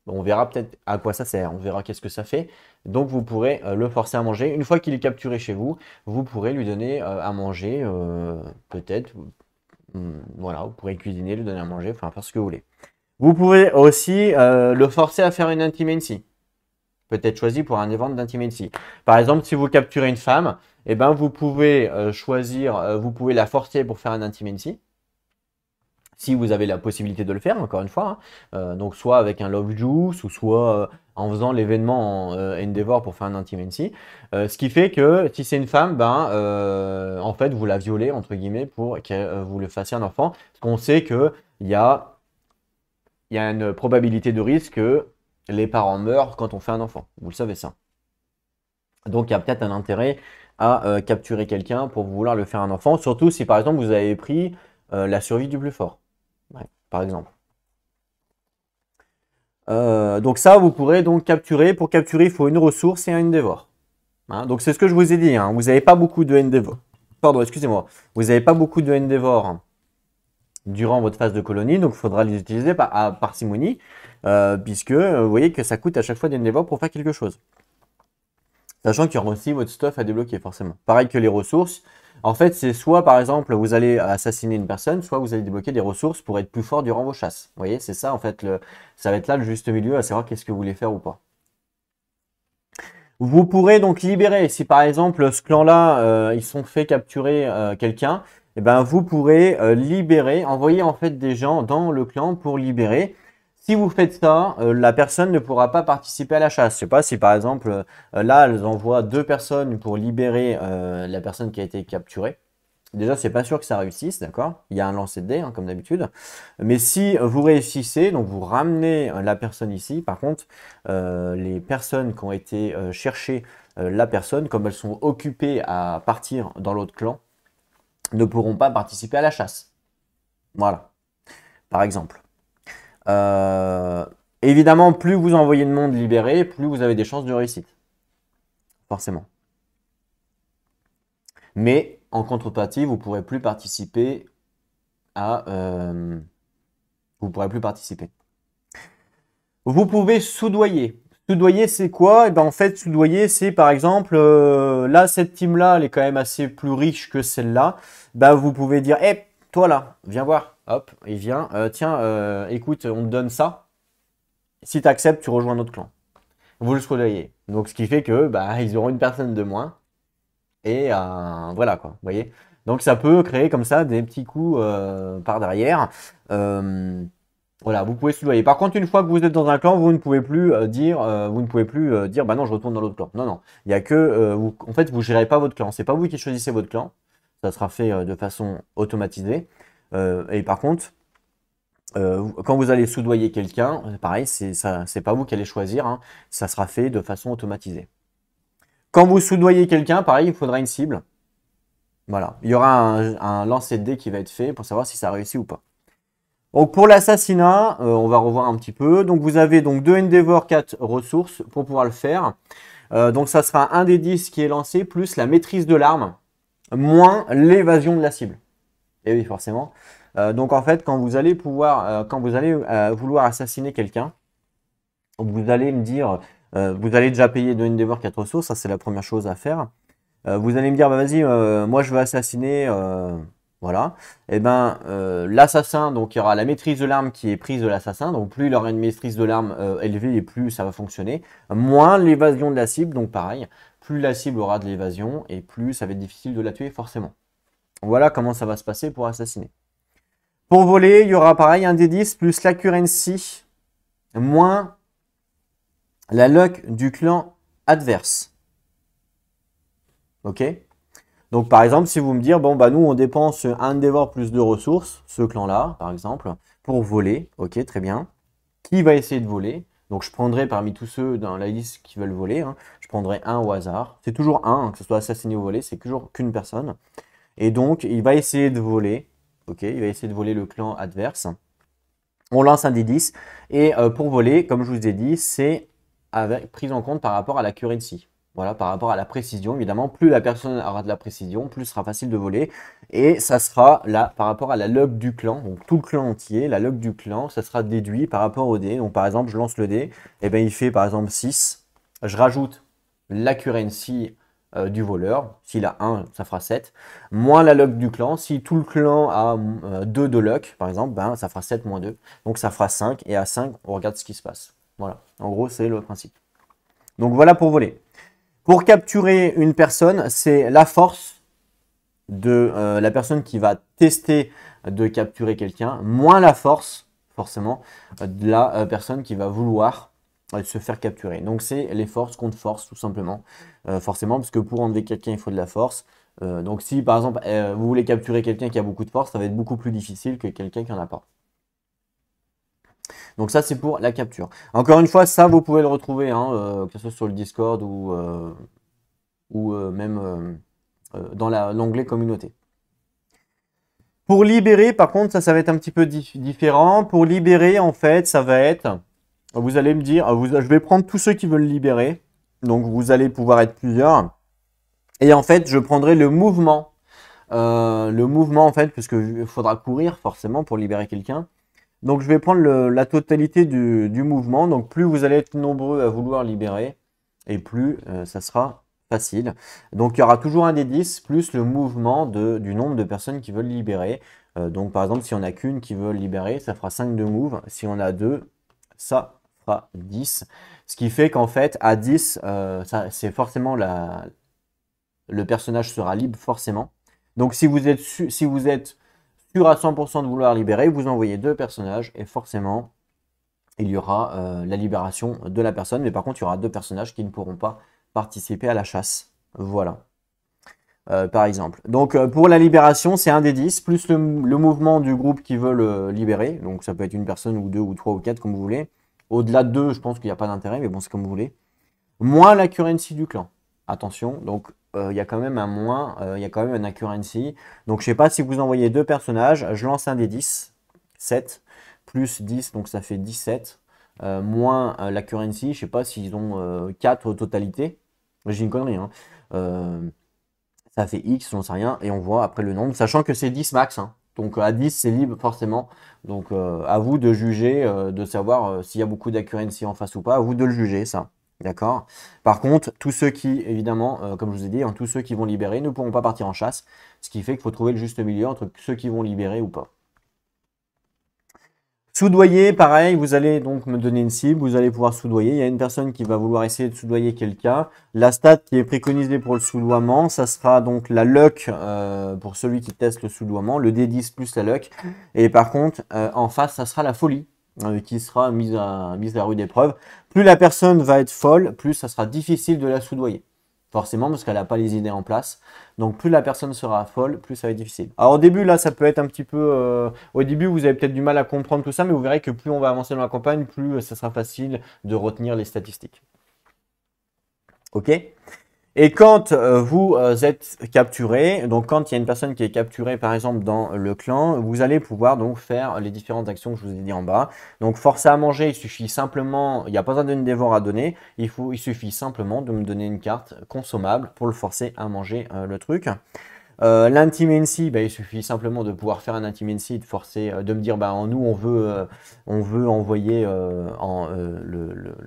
On verra peut-être à quoi ça sert, on verra qu'est-ce que ça fait. Donc vous pourrez le forcer à manger. Une fois qu'il est capturé chez vous, vous pourrez lui donner à manger, peut-être. Voilà, vous pourrez cuisiner, lui donner à manger, enfin faire ce que vous voulez. Vous pouvez aussi le forcer à faire une intimacy. Peut-être choisi pour un event d'intimacy. Par exemple, si vous capturez une femme, eh ben, vous pouvez vous pouvez la forcer pour faire un intimacy. Si vous avez la possibilité de le faire, encore une fois. Hein. Donc, soit avec un Love Juice, ou soit en faisant l'événement Endeavor pour faire un intimacy. Ce qui fait que si c'est une femme, ben, en fait, vous la violez, entre guillemets, pour que vous le fassiez un enfant. Parce qu'on sait qu'il y a une probabilité de risque que les parents meurent quand on fait un enfant. Vous le savez ça. Donc, il y a peut-être un intérêt à capturer quelqu'un pour vouloir le faire un enfant. Surtout si, par exemple, vous avez pris la survie du plus fort. Ouais, par exemple. Donc ça, vous pourrez donc capturer. Pour capturer, il faut une ressource et un endeavor. Hein, donc c'est ce que je vous ai dit. Hein. Vous n'avez pas beaucoup de endeavor. Pardon, excusez-moi. Vous n'avez pas beaucoup de endeavor durant votre phase de colonie, donc il faudra les utiliser à parcimonie, puisque vous voyez que ça coûte à chaque fois des endeavors pour faire quelque chose. Sachant qu'il y aura aussi votre stuff à débloquer forcément. Pareil que les ressources. En fait, c'est soit par exemple vous allez assassiner une personne, soit vous allez débloquer des ressources pour être plus fort durant vos chasses. Vous voyez, c'est ça en fait, ça va être là le juste milieu, à savoir qu'est-ce que vous voulez faire ou pas. Vous pourrez donc libérer, si par exemple ce clan-là, ils sont fait capturer quelqu'un, et ben vous pourrez libérer, envoyer en fait des gens dans le clan pour libérer. Si vous faites ça, la personne ne pourra pas participer à la chasse. Je sais pas si par exemple, là, elles envoient 2 personnes pour libérer la personne qui a été capturée. Déjà, c'est pas sûr que ça réussisse, d'accord? Il y a un lancer de dés, hein, comme d'habitude. Mais si vous réussissez, donc vous ramenez la personne ici, par contre, les personnes qui ont été chercher la personne, comme elles sont occupées à partir dans l'autre clan, ne pourront pas participer à la chasse. Voilà, par exemple. Évidemment, plus vous envoyez de monde libéré, plus vous avez des chances de réussite. Forcément. Mais en contrepartie, vous ne pourrez plus participer à... vous pourrez plus participer. Vous pouvez soudoyer. Soudoyer, c'est quoi? Et ben en fait, soudoyer, c'est par exemple, là, cette team-là, elle est quand même assez plus riche que celle-là. Ben, vous pouvez dire, hé, toi là, viens voir. Hop, il vient. Tiens, écoute, on te donne ça. Si tu acceptes, tu rejoins notre clan. Vous le soudoyez. Donc, ce qui fait que bah, ils auront une personne de moins. Et voilà quoi, vous voyez. Donc ça peut créer comme ça des petits coups par derrière. Voilà, vous pouvez soudoyer. Par contre, une fois que vous êtes dans un clan, vous ne pouvez plus dire, bah non, je retourne dans l'autre clan. Non, non. Il y a que, en fait, vous gérez pas votre clan. C'est pas vous qui choisissez votre clan. Ça sera fait de façon automatisée. Et par contre, quand vous allez soudoyer quelqu'un, pareil, c'est pas vous qui allez choisir. Hein, ça sera fait de façon automatisée. Quand vous soudoyez quelqu'un, pareil, il faudra une cible. Voilà, il y aura un lancer de dés qui va être fait pour savoir si ça réussit ou pas. Donc pour l'assassinat, on va revoir un petit peu. Donc vous avez donc 2 endeavor, 4 ressources pour pouvoir le faire. Donc ça sera un des 10 qui est lancé, plus la maîtrise de l'arme, moins l'évasion de la cible. Et oui, forcément. Donc en fait, quand vous allez vouloir assassiner quelqu'un, vous allez me dire, vous allez déjà payer 2 endeavor, 4 ressources, ça c'est la première chose à faire. Vous allez me dire, bah vas-y, moi je veux assassiner, voilà. Et ben l'assassin, donc il y aura la maîtrise de l'arme qui est prise de l'assassin, donc plus il aura une maîtrise de l'arme élevée et plus ça va fonctionner. Moins l'évasion de la cible, donc pareil, plus la cible aura de l'évasion et plus ça va être difficile de la tuer forcément. Voilà comment ça va se passer pour assassiner. Pour voler, il y aura pareil un D10 plus l'accuracy moins la luck du clan adverse. Ok? Donc par exemple, si vous me dites, bon bah nous on dépense un endeavor plus de ressources, ce clan-là par exemple, pour voler, ok, très bien. Qui va essayer de voler? Donc je prendrai parmi tous ceux dans la liste qui veulent voler, hein, je prendrai un au hasard. C'est toujours un, hein, que ce soit assassiné ou volé, c'est toujours qu'une personne. Et donc il va essayer de voler, ok, il va essayer de voler le clan adverse. On lance un D10 et pour voler, comme je vous ai dit, c'est pris en compte par rapport à la currency. Voilà, par rapport à la précision, évidemment, plus la personne aura de la précision, plus ce sera facile de voler. Et ça sera là, par rapport à la log du clan, donc tout le clan entier, la log du clan, ça sera déduit par rapport au dé. Donc par exemple, je lance le dé, et bien il fait par exemple 6. Je rajoute la currency du voleur. S'il a 1, ça fera 7. Moins la luck du clan. Si tout le clan a 2 de luck, par exemple, ben, ça fera 7 moins 2. Donc ça fera 5. Et à 5, on regarde ce qui se passe. Voilà. En gros, c'est le principe. Donc voilà pour voler. Pour capturer une personne, c'est la force de la personne qui va tester de capturer quelqu'un, moins la force, forcément, de la personne qui va vouloir se faire capturer. Donc c'est les forces contre force, tout simplement. Forcément, parce que pour enlever quelqu'un, il faut de la force. Donc si, par exemple, vous voulez capturer quelqu'un qui a beaucoup de force, ça va être beaucoup plus difficile que quelqu'un qui n'en a pas. Donc ça, c'est pour la capture. Encore une fois, ça, vous pouvez le retrouver, hein, que ce soit sur le Discord ou même dans l'onglet communauté. Pour libérer, par contre, ça va être un petit peu différent. Pour libérer, en fait, ça va être Vous allez me dire, je vais prendre tous ceux qui veulent libérer. Donc vous allez pouvoir être plusieurs. Et en fait, je prendrai le mouvement. Le mouvement, en fait, puisqu'il faudra courir forcément pour libérer quelqu'un. Donc je vais prendre la totalité du mouvement. Donc plus vous allez être nombreux à vouloir libérer, et plus ça sera facile. Donc il y aura toujours un des 10 plus le mouvement du nombre de personnes qui veulent libérer. Donc par exemple, si on n'a qu'une qui veut libérer, ça fera 5 de move. Si on a deux, ça fera 10. Ce qui fait qu'en fait, à 10, c'est forcément le personnage sera libre forcément. Donc si vous êtes sûr à 100% de vouloir libérer, vous envoyez deux personnages et forcément il y aura la libération de la personne. Mais par contre, il y aura deux personnages qui ne pourront pas participer à la chasse. Voilà. Par exemple. Donc pour la libération, c'est un des 10, plus le mouvement du groupe qui veut le libérer. Donc ça peut être une personne ou deux ou trois ou quatre comme vous voulez. Au-delà de deux, je pense qu'il n'y a pas d'intérêt, mais bon, c'est comme vous voulez. Moins la currency du clan. Attention, donc il y a quand même un moins, il y a quand même un accuracy. Donc je sais pas si vous envoyez deux personnages, je lance un des 10, 7, plus 10, donc ça fait 17, moins l'accuracy, je sais pas s'ils ont 4 totalité. J'ai une connerie, hein. Ça fait X, j'en sais rien, et on voit après le nombre, sachant que c'est 10 max, hein. Donc à 10, c'est libre forcément. Donc à vous de juger, de savoir s'il y a beaucoup d'accuracy en face ou pas, à vous de le juger, ça. D'accord. Par contre, tous ceux qui, évidemment, comme je vous ai dit, hein, tous ceux qui vont libérer ne pourront pas partir en chasse, ce qui fait qu'il faut trouver le juste milieu entre ceux qui vont libérer ou pas. Soudoyer, pareil, vous allez donc me donner une cible, vous allez pouvoir soudoyer. Il y a une personne qui va vouloir essayer de soudoyer quelqu'un. La stat qui est préconisée pour le soudoiement, ça sera donc la luck pour celui qui teste le soudoiement, le D10 plus la luck. Et par contre, en face, ça sera la folie qui sera mise à rude épreuve. Plus la personne va être folle, plus ça sera difficile de la soudoyer. Forcément, parce qu'elle n'a pas les idées en place. Donc, plus la personne sera folle, plus ça va être difficile. Alors, au début, là, ça peut être un petit peu... au début, vous avez peut-être du mal à comprendre tout ça, mais vous verrez que plus on va avancer dans la campagne, plus ça sera facile de retenir les statistiques. OK? Et quand vous êtes capturé, donc quand il y a une personne qui est capturée par exemple dans le clan, vous allez pouvoir donc faire les différentes actions que je vous ai dit en bas. Donc forcer à manger, il suffit simplement, il n'y a pas besoin d'une dévore à donner, il suffit simplement de me donner une carte consommable pour le forcer à manger le truc. L'intimacy, bah, il suffit simplement de pouvoir faire un intimacy, de forcer, de me dire, bah, nous, on veut envoyer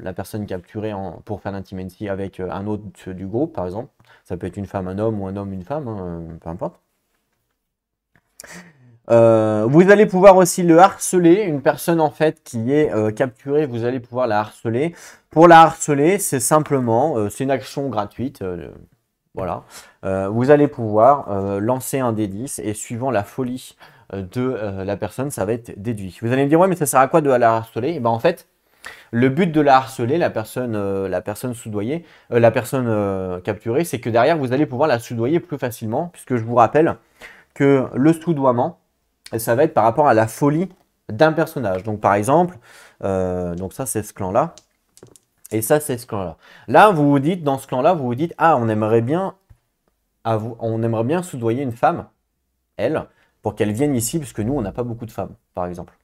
la personne capturée pour faire l'intimacy avec un autre du groupe, par exemple. Ça peut être une femme, un homme, ou un homme, une femme, hein, peu importe. Vous allez pouvoir aussi le harceler, une personne en fait qui est capturée, vous allez pouvoir la harceler. Pour la harceler, c'est simplement, c'est une action gratuite. Voilà, vous allez pouvoir lancer un D10 et suivant la folie de la personne, ça va être déduit. Vous allez me dire, ouais, mais ça sert à quoi de la harceler? Et ben, en fait, le but de la harceler, la personne soudoyée, la personne capturée, c'est que derrière, vous allez pouvoir la soudoyer plus facilement, puisque je vous rappelle que le soudoiement, ça va être par rapport à la folie d'un personnage. Donc, par exemple, donc ça, c'est ce clan-là. Et ça, c'est ce clan-là. Là, vous vous dites, dans ce clan-là, vous vous dites, ah, on aimerait bien soudoyer une femme, elle, pour qu'elle vienne ici, parce que nous, on n'a pas beaucoup de femmes, par exemple.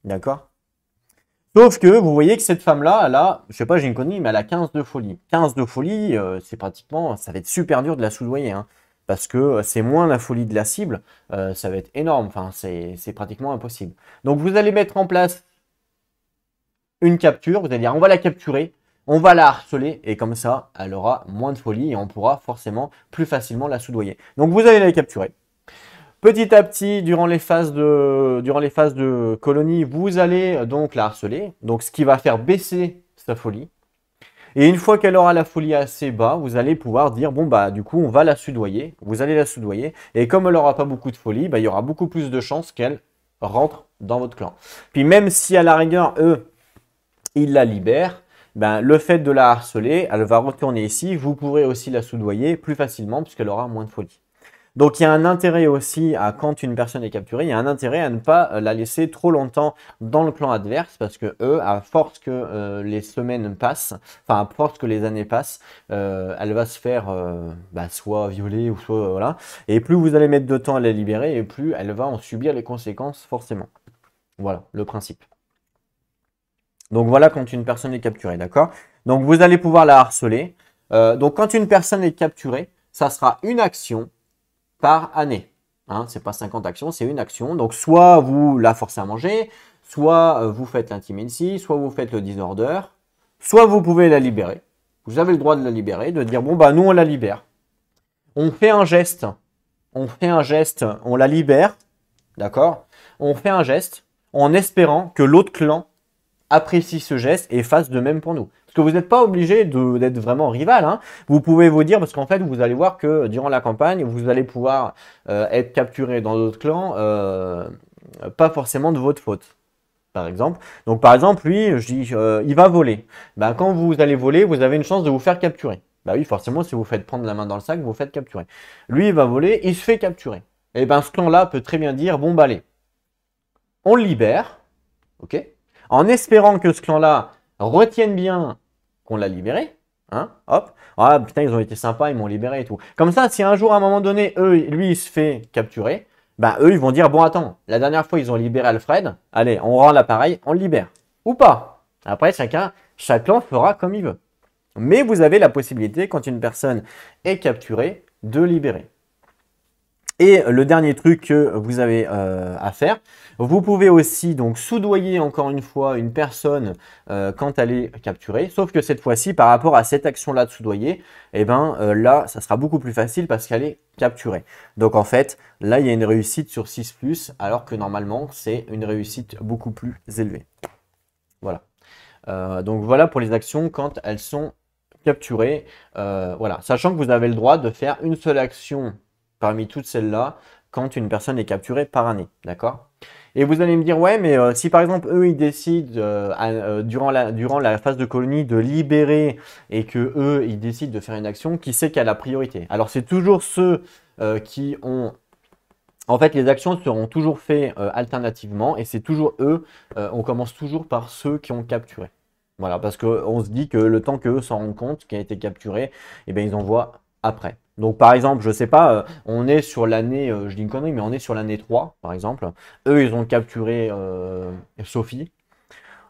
D'accord? Sauf que vous voyez que cette femme-là, elle a, je sais pas, j'ai une connerie, mais elle a 15 de folie. 15 de folie, c'est pratiquement, ça va être super dur de la soudoyer, hein, parce que c'est moins la folie de la cible, ça va être énorme, enfin, c'est pratiquement impossible. Donc, vous allez mettre en place une capture, vous allez dire, on va la capturer, on va la harceler et comme ça, elle aura moins de folie et on pourra forcément plus facilement la soudoyer. Donc vous allez la capturer. Petit à petit, durant les phases de colonie, vous allez donc la harceler. Donc ce qui va faire baisser sa folie. Et une fois qu'elle aura la folie assez bas, vous allez pouvoir dire, bon bah du coup on va la soudoyer. Vous allez la soudoyer. Et comme elle n'aura pas beaucoup de folie, bah, il y aura beaucoup plus de chances qu'elle rentre dans votre clan. Puis même si à la rigueur, ils la libèrent, ben, le fait de la harceler, elle va retourner ici. Vous pourrez aussi la soudoyer plus facilement puisqu'elle aura moins de folie. Donc il y a un intérêt aussi à quand une personne est capturée, il y a un intérêt à ne pas la laisser trop longtemps dans le clan adverse parce que eux, à force que les semaines passent, enfin à force que les années passent, elle va se faire soit violer ou soit voilà. Et plus vous allez mettre de temps à la libérer et plus elle va en subir les conséquences forcément. Voilà le principe. Donc voilà quand une personne est capturée, d'accord? Donc vous allez pouvoir la harceler. Donc quand une personne est capturée, ça sera une action par année. Hein, c'est pas 50 actions, c'est une action. Donc soit vous la forcez à manger, soit vous faites l'intimacy, soit vous faites le disorder, soit vous pouvez la libérer. Vous avez le droit de la libérer, de dire bon bah nous on la libère. On fait un geste, on la libère, d'accord? On fait un geste en espérant que l'autre clan apprécie ce geste et fasse de même pour nous. Parce que vous n'êtes pas obligé d'être vraiment rival. Hein. Vous pouvez vous dire, parce qu'en fait, vous allez voir que durant la campagne, vous allez pouvoir être capturé dans d'autres clans, pas forcément de votre faute. Par exemple. Donc, par exemple, lui, je dis, il va voler. Ben, quand vous allez voler, vous avez une chance de vous faire capturer. Bah oui, forcément, si vous faites prendre la main dans le sac, vous vous faites capturer. Lui, il va voler, il se fait capturer. Et ben, ce clan-là peut très bien dire, bon, bah allez, on le libère, ok? En espérant que ce clan-là retienne bien qu'on l'a libéré. Hein, hop. Ah putain, ils ont été sympas, ils m'ont libéré et tout. Comme ça, si un jour, à un moment donné, lui, il se fait capturer, bah eux, ils vont dire, bon, attends, la dernière fois, ils ont libéré Alfred. Allez, on rend l'appareil, on le libère. Ou pas. Après, chaque clan fera comme il veut. Mais vous avez la possibilité, quand une personne est capturée, de libérer. Et le dernier truc que vous avez à faire, vous pouvez aussi donc soudoyer encore une fois une personne quand elle est capturée, sauf que cette fois-ci, par rapport à cette action-là de soudoyer, eh ben, là, ça sera beaucoup plus facile parce qu'elle est capturée. Donc en fait, là, il y a une réussite sur 6+, alors que normalement, c'est une réussite beaucoup plus élevée. Voilà. Donc voilà pour les actions quand elles sont capturées. Voilà. Sachant que vous avez le droit de faire une seule action parmi toutes celles-là quand une personne est capturée par année, d'accord? Et vous allez me dire, ouais, mais si par exemple, eux, ils décident durant la phase de colonie de libérer et que eux, ils décident de faire une action, qui c'est qui a la priorité? Alors, c'est toujours ceux qui ont... En fait, les actions seront toujours faites alternativement et c'est toujours eux, on commence toujours par ceux qui ont capturé. Voilà, parce qu'on se dit que le temps qu'eux s'en rendent compte qui a été capturé, eh bien, ils envoient après. Donc, par exemple, je sais pas, on est sur l'année, je dis une connerie, mais on est sur l'année 3, par exemple. Eux, ils ont capturé Sophie.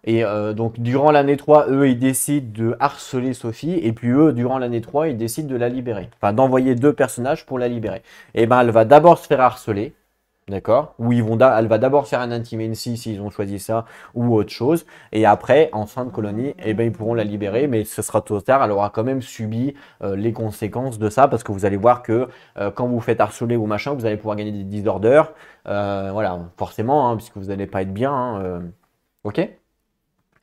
Et donc, durant l'année 3, eux, ils décident de harceler Sophie. Et puis, eux, durant l'année 3, ils décident de la libérer. Enfin, d'envoyer 2 personnages pour la libérer. Et ben, elle va d'abord se faire harceler. D'accord? Ou elle va d'abord faire un intimacy s'ils ont choisi ça ou autre chose. Et après, en fin de colonie, eh ben, ils pourront la libérer, mais ce sera tôt ou tard. Elle aura quand même subi les conséquences de ça parce que vous allez voir que quand vous faites harceler ou machin, vous allez pouvoir gagner des disorders. Voilà, forcément, hein, puisque vous n'allez pas être bien. Hein, ok?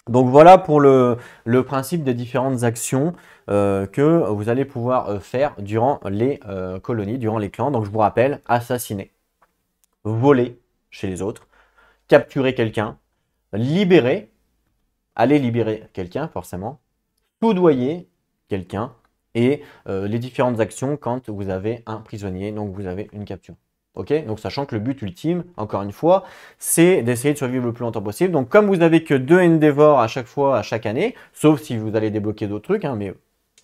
Donc voilà pour le principe des différentes actions que vous allez pouvoir faire durant les colonies, durant les clans. Donc je vous rappelle, assassiner, voler chez les autres, capturer quelqu'un, libérer, aller libérer quelqu'un forcément, soudoyer quelqu'un et les différentes actions quand vous avez un prisonnier, donc vous avez une capture. Ok, donc sachant que le but ultime, encore une fois, c'est d'essayer de survivre le plus longtemps possible. Donc comme vous n'avez que 2 Endeavor à chaque fois, à chaque année, sauf si vous allez débloquer d'autres trucs, hein, mais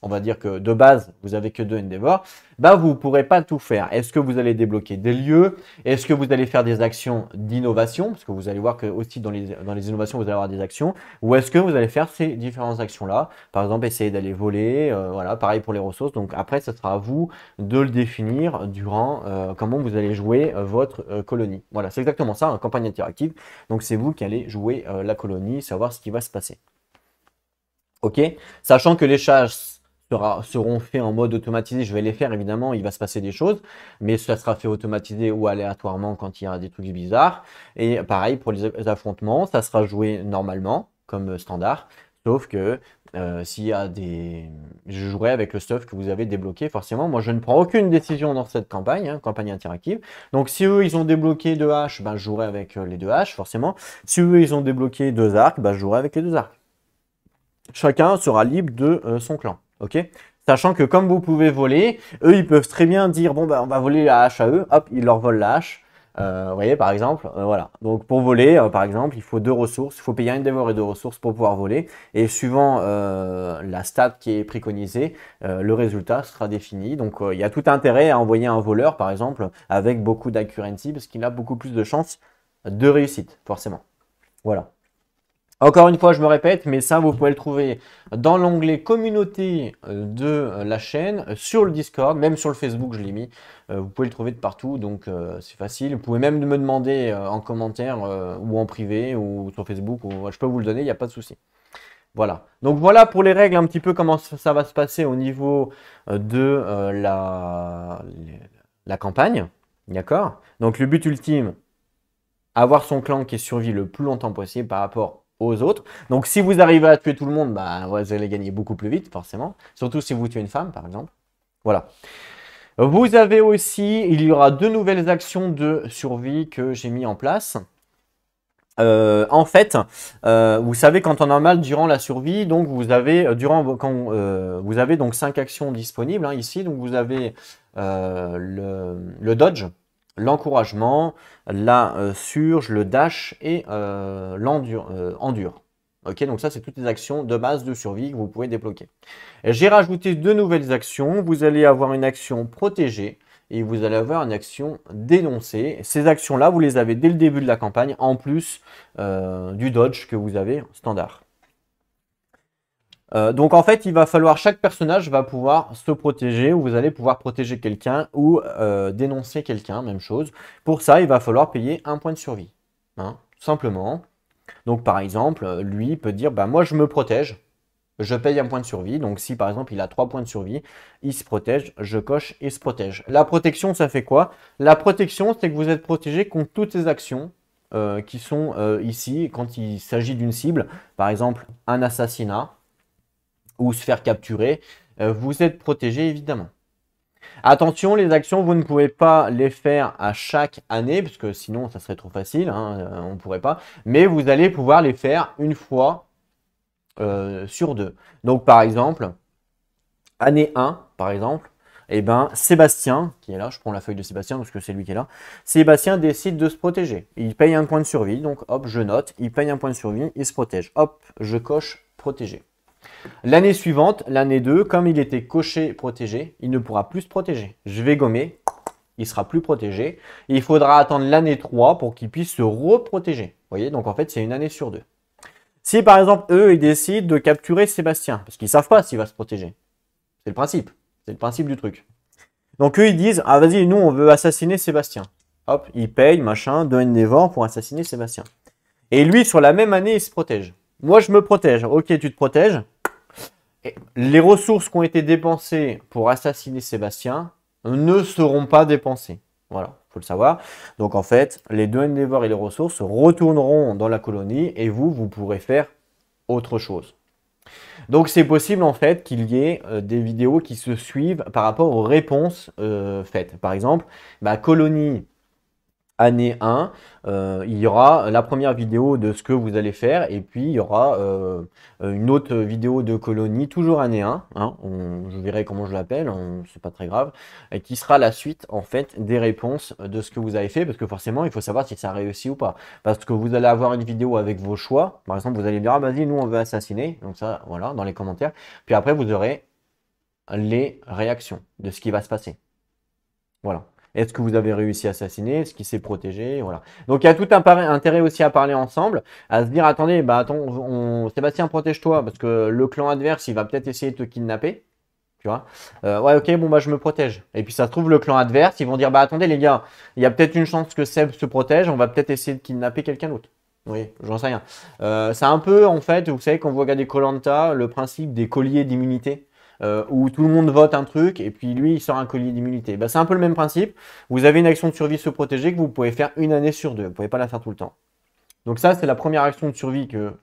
on va dire que de base, vous avez que 2 Endeavor, bah vous ne pourrez pas tout faire. Est-ce que vous allez débloquer des lieux? Est-ce que vous allez faire des actions d'innovation? Parce que vous allez voir que aussi dans les innovations, vous allez avoir des actions. Ou est-ce que vous allez faire ces différentes actions-là? Par exemple, essayer d'aller voler, voilà, pareil pour les ressources. Donc après, ce sera à vous de le définir durant comment vous allez jouer votre colonie. Voilà, c'est exactement ça, une campagne interactive. Donc c'est vous qui allez jouer la colonie, savoir ce qui va se passer. Ok? Sachant que les chasses seront faits en mode automatisé, je vais les faire évidemment, il va se passer des choses, mais ça sera fait automatisé ou aléatoirement quand il y a des trucs bizarres. Et pareil pour les affrontements, ça sera joué normalement, comme standard, sauf que s'il y a des... Je jouerai avec le stuff que vous avez débloqué, forcément. Moi, je ne prends aucune décision dans cette campagne, hein, campagne interactive. Donc, si eux, ils ont débloqué 2 haches, ben, je jouerai avec les 2 haches, forcément. Si eux, ils ont débloqué 2 arcs, ben, je jouerai avec les 2 arcs. Chacun sera libre de son clan. Ok? Sachant que comme vous pouvez voler, eux, ils peuvent très bien dire, bon, ben, on va voler la hache à eux. Hop, ils leur volent la hache. Vous voyez, par exemple, voilà. Donc, pour voler, par exemple, il faut 2 ressources. Il faut payer un Endeavor et 2 ressources pour pouvoir voler. Et suivant la stat qui est préconisée, le résultat sera défini. Donc, il y a tout intérêt à envoyer un voleur, par exemple, avec beaucoup d'accuracy, parce qu'il a beaucoup plus de chances de réussite, forcément. Voilà. Encore une fois, je me répète, mais ça, vous pouvez le trouver dans l'onglet communauté de la chaîne, sur le Discord, même sur le Facebook, je l'ai mis. Vous pouvez le trouver de partout, donc c'est facile. Vous pouvez même me demander en commentaire ou en privé ou sur Facebook, ou, je peux vous le donner, il n'y a pas de souci. Voilà. Donc voilà pour les règles, un petit peu comment ça va se passer au niveau de la campagne. D'accord? Donc le but ultime, avoir son clan qui survit le plus longtemps possible par rapport aux autres. Donc si vous arrivez à tuer tout le monde, bah, vous allez gagner beaucoup plus vite, forcément. Surtout si vous tuez une femme, par exemple. Voilà. Vous avez aussi, il y aura 2 nouvelles actions de survie que j'ai mis en place. En fait, vous savez qu'en temps normal, durant la survie, donc vous avez, vous avez donc 5 actions disponibles hein, ici. Donc vous avez le dodge, l'encouragement, la surge, le dash et endure. Ok, donc ça, c'est toutes les actions de base de survie que vous pouvez débloquer. J'ai rajouté 2 nouvelles actions. Vous allez avoir une action protégée et vous allez avoir une action dénoncée. Ces actions-là, vous les avez dès le début de la campagne, en plus du dodge que vous avez standard. Donc en fait, il va falloir, chaque personnage va pouvoir se protéger, ou vous allez pouvoir protéger quelqu'un ou dénoncer quelqu'un, même chose. Pour ça, il va falloir payer un point de survie, hein, tout simplement. Donc par exemple, lui peut dire, bah moi je me protège, je paye un point de survie. Donc si par exemple il a 3 points de survie, il se protège, je coche, il se protège. La protection, ça fait quoi? La protection, c'est que vous êtes protégé contre toutes les actions qui sont ici, quand il s'agit d'une cible, par exemple un assassinat, ou se faire capturer, vous êtes protégé évidemment. Attention, les actions, vous ne pouvez pas les faire à chaque année, parce que sinon ça serait trop facile, hein, on ne pourrait pas, mais vous allez pouvoir les faire une fois sur 2. Donc par exemple, année 1, par exemple, eh ben, Sébastien, qui est là, je prends la feuille de Sébastien parce que c'est lui qui est là, Sébastien décide de se protéger. Il paye un point de survie, donc hop, je note, il paye un point de survie, il se protège. Hop, je coche protégé. L'année suivante, l'année 2, comme il était coché protégé, il ne pourra plus se protéger. Je vais gommer, il sera plus protégé. Et il faudra attendre l'année 3 pour qu'il puisse se reprotéger. Vous voyez, donc en fait, c'est une année sur 2. Si par exemple, eux, ils décident de capturer Sébastien, parce qu'ils ne savent pas s'il va se protéger. C'est le principe. C'est le principe du truc. Donc eux, ils disent, ah vas-y, nous, on veut assassiner Sébastien. Hop, ils payent, machin, 2 Endeavor pour assassiner Sébastien. Et lui, sur la même année, il se protège. Moi, je me protège. Ok, tu te protèges. Et les ressources qui ont été dépensées pour assassiner Sébastien ne seront pas dépensées. Voilà, il faut le savoir. Donc en fait, les 2 Endeavor et les ressources retourneront dans la colonie et vous pourrez faire autre chose. Donc c'est possible en fait qu'il y ait des vidéos qui se suivent par rapport aux réponses faites. Par exemple, colonie année 1, il y aura la première vidéo de ce que vous allez faire et puis il y aura une autre vidéo de colonie, toujours année 1, hein, je verrai comment je l'appelle, c'est pas très grave, et qui sera la suite en fait des réponses de ce que vous avez fait, parce que forcément il faut savoir si ça réussit ou pas, parce que vous allez avoir une vidéo avec vos choix, par exemple vous allez dire ah vas-y nous on veut assassiner, donc ça voilà dans les commentaires, puis après vous aurez les réactions de ce qui va se passer, voilà. Est-ce que vous avez réussi à assassiner? Est-ce qu'il s'est protégé? Voilà. Donc il y a tout un intérêt aussi à parler ensemble, à se dire attendez, attends, Sébastien, protège-toi, parce que le clan adverse, il va peut-être essayer de te kidnapper. Tu vois? Ouais, ok, bon, je me protège. Et puis ça se trouve, le clan adverse, ils vont dire bah attendez, les gars, il y a peut-être une chance que Seb se protège, on va peut-être essayer de kidnapper quelqu'un d'autre. Oui, j'en sais rien. C'est un peu, en fait, vous savez, quand vous regardez koh le principe des colliers d'immunité. Où tout le monde vote un truc et puis lui il sort un collier d'immunité. C'est un peu le même principe. Vous avez une action de survie se protéger que vous pouvez faire une année sur 2. Vous ne pouvez pas la faire tout le temps. Donc ça c'est la première action de survie que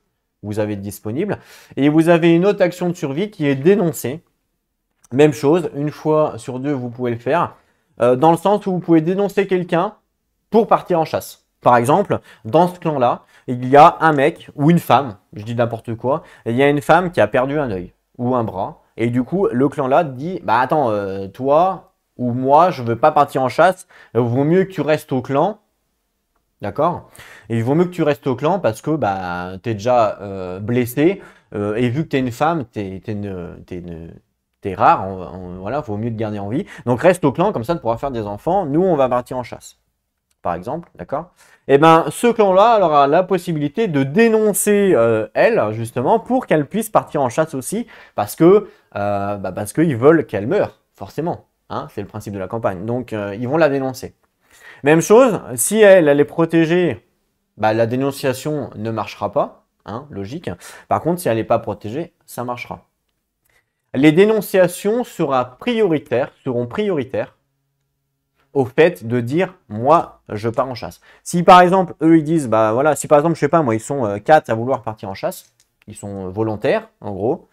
vous avez disponible. Et vous avez une autre action de survie qui est dénoncée. Même chose, une fois sur 2 vous pouvez le faire. Dans le sens où vous pouvez dénoncer quelqu'un pour partir en chasse. Par exemple, dans ce clan-là, il y a un mec ou une femme, je dis n'importe quoi, et il y a une femme qui a perdu un œil ou un bras. Et du coup, le clan là dit, bah attends, toi ou moi, je veux pas partir en chasse, il vaut mieux que tu restes au clan, d'accord? Et il vaut mieux que tu restes au clan parce que tu es déjà blessé, et vu que tu es une femme, t'es rare, voilà, il vaut mieux te garder en vie. Donc reste au clan, comme ça tu pourras faire des enfants, nous on va partir en chasse. par exemple, d'accord? Et ben, ce clan-là aura la possibilité de dénoncer elle, justement, pour qu'elle puisse partir en chasse aussi, parce qu'ils veulent qu'elle meure, forcément. Hein, c'est le principe de la campagne. Donc, ils vont la dénoncer. Même chose, si elle est protégée, bah, la dénonciation ne marchera pas, hein, logique. Par contre, si elle n'est pas protégée, ça marchera. Les dénonciations seront prioritaires au fait de dire moi je pars en chasse. Si par exemple eux ils disent bah voilà, si par exemple je sais pas moi ils sont 4 à vouloir partir en chasse, ils sont volontaires en gros,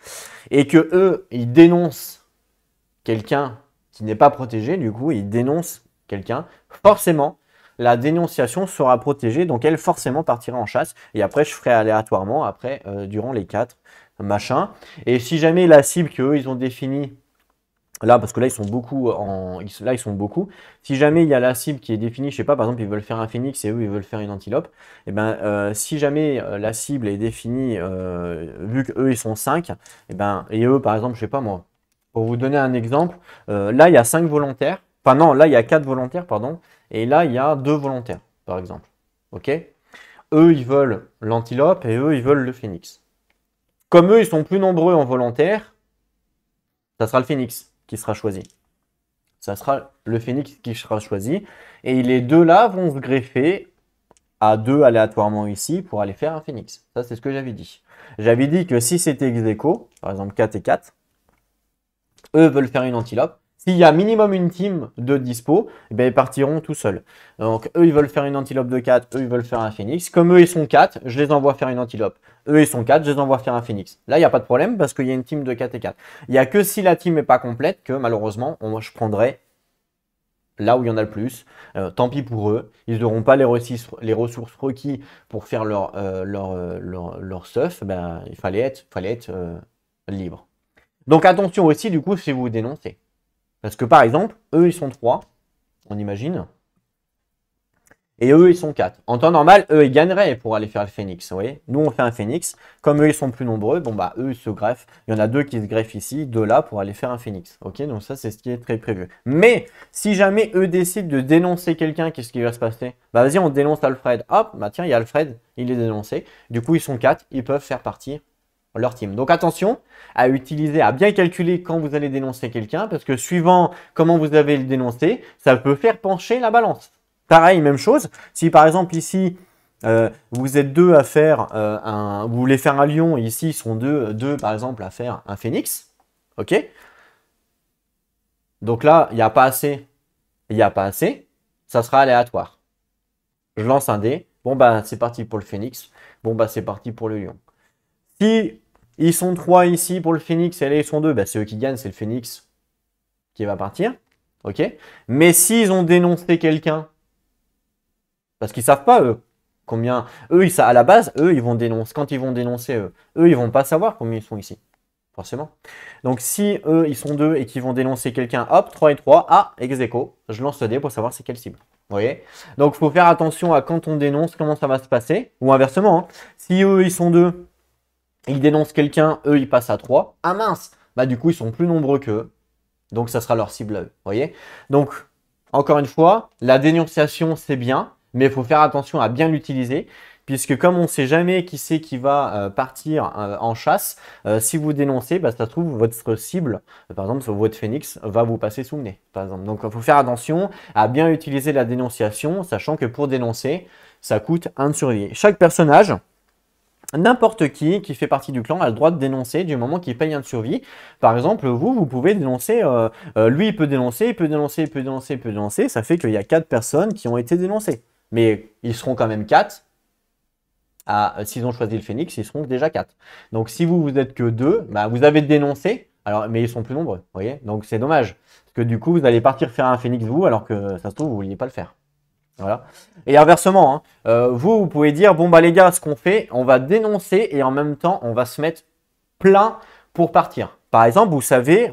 et que eux ils dénoncent quelqu'un qui n'est pas protégé, du coup ils dénoncent quelqu'un, forcément la dénonciation sera protégée, donc elle forcément partira en chasse, et après je ferai aléatoirement après durant les 4 machin. Et si jamais la cible qu'eux ils ont définie, là parce que là ils sont beaucoup là ils sont beaucoup, si jamais il y a la cible qui est définie, je sais pas, par exemple ils veulent faire un phénix et eux ils veulent faire une antilope, et ben si jamais la cible est définie, vu qu'eux ils sont 5, et eux par exemple je sais pas moi, pour vous donner un exemple, là il y a 5 volontaires, enfin non là il y a 4 volontaires pardon, et là il y a 2 volontaires par exemple, ok, eux ils veulent l'antilope et eux ils veulent le phénix. Comme eux, ils sont plus nombreux en volontaire, ça sera le phénix qui sera choisi. Ça sera le phénix qui sera choisi. Et les deux là vont se greffer à 2 aléatoirement ici pour aller faire un phénix. Ça, c'est ce que j'avais dit. J'avais dit que si c'était ex aequo, par exemple 4 et 4, eux veulent faire une antilope. S'il y a minimum une team de dispo, ils partiront tout seuls. Donc, eux, ils veulent faire une antilope de 4, eux, ils veulent faire un phénix. Comme eux, ils sont 4, je les envoie faire une antilope. Eux, ils sont 4, je les envoie faire un phénix. Là, il n'y a pas de problème parce qu'il y a une team de 4 et 4. Il n'y a que si la team n'est pas complète que, malheureusement, je prendrai là où il y en a le plus. Tant pis pour eux. Ils n'auront pas les ressources requises pour faire leur stuff. Il fallait être libre. Donc, attention aussi, du coup, si vous dénoncez. Parce que par exemple, eux ils sont 3, on imagine, et eux ils sont 4. En temps normal, eux ils gagneraient pour aller faire le phénix, vous voyez. Nous on fait un phénix, comme eux ils sont plus nombreux, bon bah eux ils se greffent, il y en a 2 qui se greffent ici, 2 là pour aller faire un phénix, ok. Donc ça c'est ce qui est très prévu. Mais si jamais eux décident de dénoncer quelqu'un, qu'est-ce qui va se passer? Bah vas-y on dénonce Alfred, hop, bah tiens il y a Alfred, il est dénoncé, du coup ils sont 4, ils peuvent faire partir leur team. Donc attention à utiliser, à bien calculer quand vous allez dénoncer quelqu'un, parce que suivant comment vous avez le dénoncé, ça peut faire pencher la balance. Pareil, même chose, si par exemple ici, vous êtes 2 à faire vous voulez faire un lion, et ici ils sont 2 par exemple à faire un phénix, ok? Donc là, il n'y a pas assez, ça sera aléatoire. Je lance un dé, bon bah c'est parti pour le phénix, bon bah c'est parti pour le lion. Si ils sont 3 ici pour le phénix et là ils sont 2, bah c'est eux qui gagnent, c'est le phénix qui va partir. Ok. Mais s'ils ont dénoncé quelqu'un, parce qu'ils savent pas eux, combien. Eux, à la base, eux, ils vont dénoncer. Quand ils vont dénoncer eux, ils vont pas savoir combien ils sont ici. Forcément. Donc si eux, ils sont 2 et qu'ils vont dénoncer quelqu'un, hop, 3 et 3, ah, ex aequo, je lance le dé pour savoir c'est quelle cible. Vous voyez? Donc il faut faire attention à quand on dénonce, comment ça va se passer. Ou inversement, hein. Si eux, ils sont 2, ils dénoncent quelqu'un, eux ils passent à 3. Ah mince, bah du coup ils sont plus nombreux qu'eux. Donc ça sera leur cible à eux. Vous voyez? Donc, encore une fois, la dénonciation c'est bien, mais il faut faire attention à bien l'utiliser. Puisque comme on ne sait jamais qui c'est qui va partir en chasse, si vous dénoncez, bah, ça se trouve votre cible, par exemple votre phénix, va vous passer sous le nez. Par exemple. Donc il faut faire attention à bien utiliser la dénonciation, sachant que pour dénoncer, ça coûte 1 de survie. Chaque personnage, n'importe qui fait partie du clan a le droit de dénoncer du moment qu'il paye un de survie. Par exemple, vous pouvez dénoncer, lui il peut dénoncer, il peut dénoncer, il peut dénoncer, il peut dénoncer. Ça fait qu'il y a 4 personnes qui ont été dénoncées. Mais ils seront quand même 4. S'ils ont choisi le phénix, ils seront déjà 4. Donc si vous êtes que 2, bah, vous avez dénoncé, alors, mais ils sont plus nombreux. Vous voyez? Donc c'est dommage. Parce que du coup, vous allez partir faire un phénix vous, alors que ça se trouve, vous ne vouliez pas le faire. Voilà. Et inversement, hein, vous pouvez dire, bon bah les gars, ce qu'on fait, on va dénoncer et en même temps, on va se mettre plein pour partir. Par exemple, vous savez,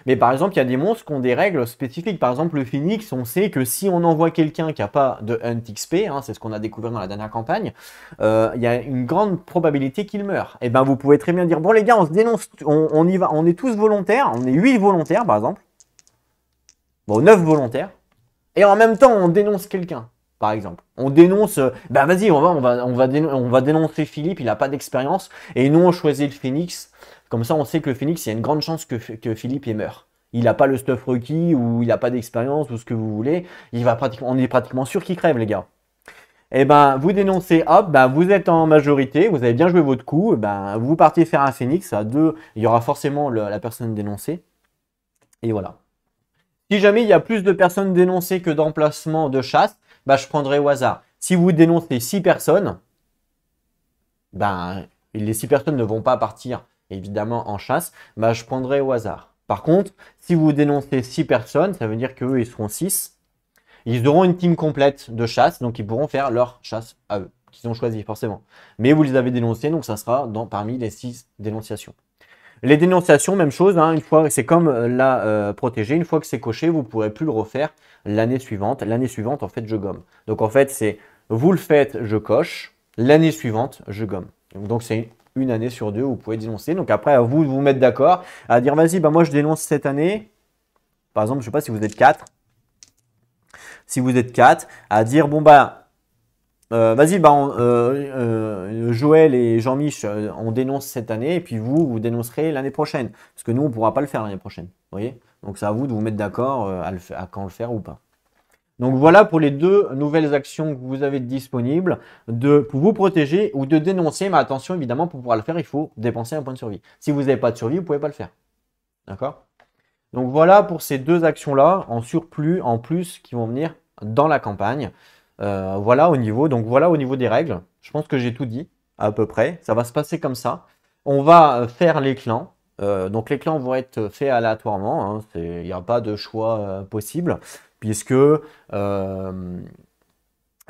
mais par exemple, il y a des monstres qui ont des règles spécifiques. Par exemple, le phénix, on sait que si on envoie quelqu'un qui n'a pas de Hunt XP, hein, c'est ce qu'on a découvert dans la dernière campagne, il y a une grande probabilité qu'il meure. Et ben vous pouvez très bien dire, bon les gars, on se dénonce, on y va, on est tous volontaires, on est 8 volontaires par exemple, bon 9 volontaires, et en même temps on dénonce quelqu'un. par exemple. On dénonce, bah vas-y, on va dénoncer Philippe, il n'a pas d'expérience, et nous on choisit le Phoenix. Comme ça, on sait que le Phoenix, il y a une grande chance que Philippe il meurt. Il n'a pas le stuff requis, ou il n'a pas d'expérience, ou ce que vous voulez. On est pratiquement sûr qu'il crève, les gars. Et ben, vous dénoncez, hop, ben, vous êtes en majorité, vous avez bien joué votre coup, ben, vous partez faire un Phoenix, à deux, il y aura forcément la personne dénoncée. Et voilà. Si jamais il y a plus de personnes dénoncées que d'emplacements de chasse, ben, je prendrai au hasard. Si vous dénoncez 6 personnes, ben, les 6 personnes ne vont pas partir évidemment en chasse, ben, je prendrai au hasard. Par contre, si vous dénoncez 6 personnes, ça veut dire qu'eux, ils seront 6. Ils auront une team complète de chasse, donc ils pourront faire leur chasse à eux, qu'ils ont choisi forcément. Mais vous les avez dénoncés, donc ça sera parmi les 6 dénonciations. Les dénonciations, même chose, hein, une fois, c'est comme la protégée, une fois que c'est coché, vous ne pourrez plus le refaire l'année suivante. L'année suivante, en fait, je gomme. Donc en fait, c'est vous le faites, je coche, l'année suivante, je gomme. Donc c'est une année sur deux où vous pouvez dénoncer. Donc après, à vous de vous mettre d'accord, à dire vas-y, bah, moi je dénonce cette année. Par exemple, je ne sais pas si vous êtes 4. Si vous êtes 4, à dire bon bah vas-y, bah, Joël et Jean-Mich, on dénonce cette année, et puis vous dénoncerez l'année prochaine. Parce que nous, on ne pourra pas le faire l'année prochaine. Vous voyez? Donc c'est à vous de vous mettre d'accord à quand le faire ou pas. Donc voilà pour les deux nouvelles actions que vous avez disponibles pour vous protéger ou de dénoncer. Mais attention, évidemment, pour pouvoir le faire, il faut dépenser un point de survie. Si vous n'avez pas de survie, vous ne pouvez pas le faire. D'accord? Donc voilà pour ces deux actions-là en surplus, en plus, qui vont venir dans la campagne. Voilà au niveau des règles. Je pense que j'ai tout dit à peu près. Ça va se passer comme ça. On va faire les clans. Donc les clans vont être faits aléatoirement, hein. Il n'y a pas de choix possible, puisque de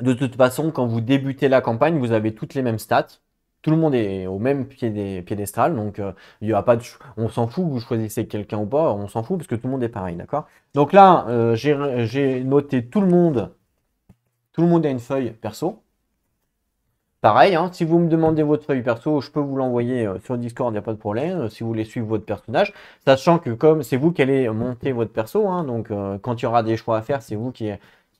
toute façon, quand vous débutez la campagne, vous avez toutes les mêmes stats. Tout le monde est au même piédestal, donc il y a pas de on s'en fout que vous choisissez quelqu'un ou pas, on s'en fout parce que tout le monde est pareil, d'accord? Donc là, j'ai noté tout le monde. Tout le monde a une feuille perso. Pareil, hein, si vous me demandez votre feuille perso, je peux vous l'envoyer sur Discord, il n'y a pas de problème, si vous voulez suivre votre personnage. Sachant que comme c'est vous qui allez monter votre perso, hein, donc quand il y aura des choix à faire, c'est vous qui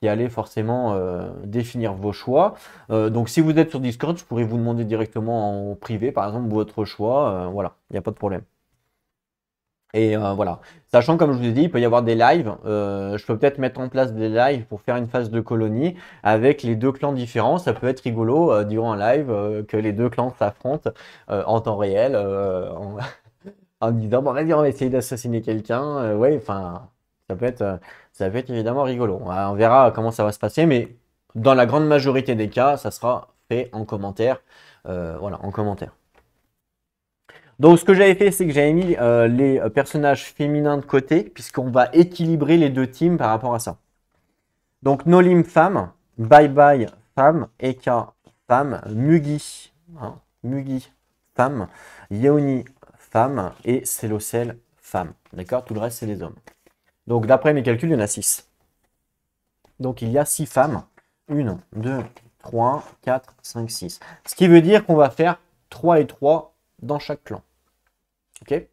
allez forcément définir vos choix. Donc si vous êtes sur Discord, je pourrais vous demander directement en privé, par exemple, votre choix. Voilà, il n'y a pas de problème. Et voilà. Sachant, comme je vous ai dit, il peut y avoir des lives. Je peux peut-être mettre en place des lives pour faire une phase de colonie avec les deux clans différents. Ça peut être rigolo durant un live que les deux clans s'affrontent en temps réel en disant bon, vas-y, on va essayer d'assassiner quelqu'un. Ouais, enfin, ça peut être évidemment rigolo. On verra comment ça va se passer, mais dans la grande majorité des cas, ça sera fait en commentaire. Voilà, en commentaire. Donc, ce que j'avais fait, c'est que j'avais mis les personnages féminins de côté, puisqu'on va équilibrer les deux teams par rapport à ça. Donc, Nolim femme, Bye Bye femme, Eka femme, Mugi, hein, Mugi femme, Yeoni femme et Célocel femme. D'accord? Tout le reste, c'est les hommes. Donc, d'après mes calculs, il y en a 6. Donc, il y a 6 femmes. 1, 2, 3, 4, 5, 6. Ce qui veut dire qu'on va faire 3 et 3 dans chaque clan. Ok?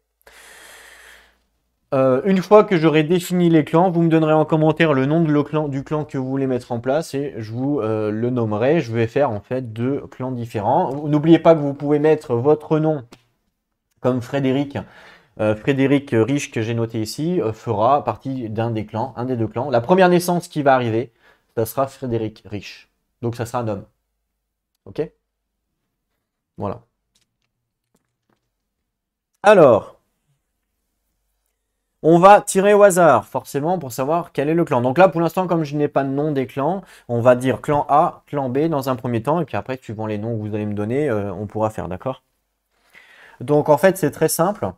Une fois que j'aurai défini les clans, vous me donnerez en commentaire le nom du clan que vous voulez mettre en place et je vous le nommerai. Je vais faire en fait 2 clans différents. N'oubliez pas que vous pouvez mettre votre nom comme Frédéric. Frédéric Riche que j'ai noté ici fera partie d'un des clans, un des deux clans. La première naissance qui va arriver, ça sera Frédéric Riche. Donc ça sera un homme. Ok? Voilà. Alors, on va tirer au hasard, forcément, pour savoir quel est le clan. Donc là, pour l'instant, comme je n'ai pas de nom des clans, on va dire clan A, clan B dans un premier temps, et puis après, suivant les noms que vous allez me donner, on pourra faire, d'accord? Donc en fait, c'est très simple.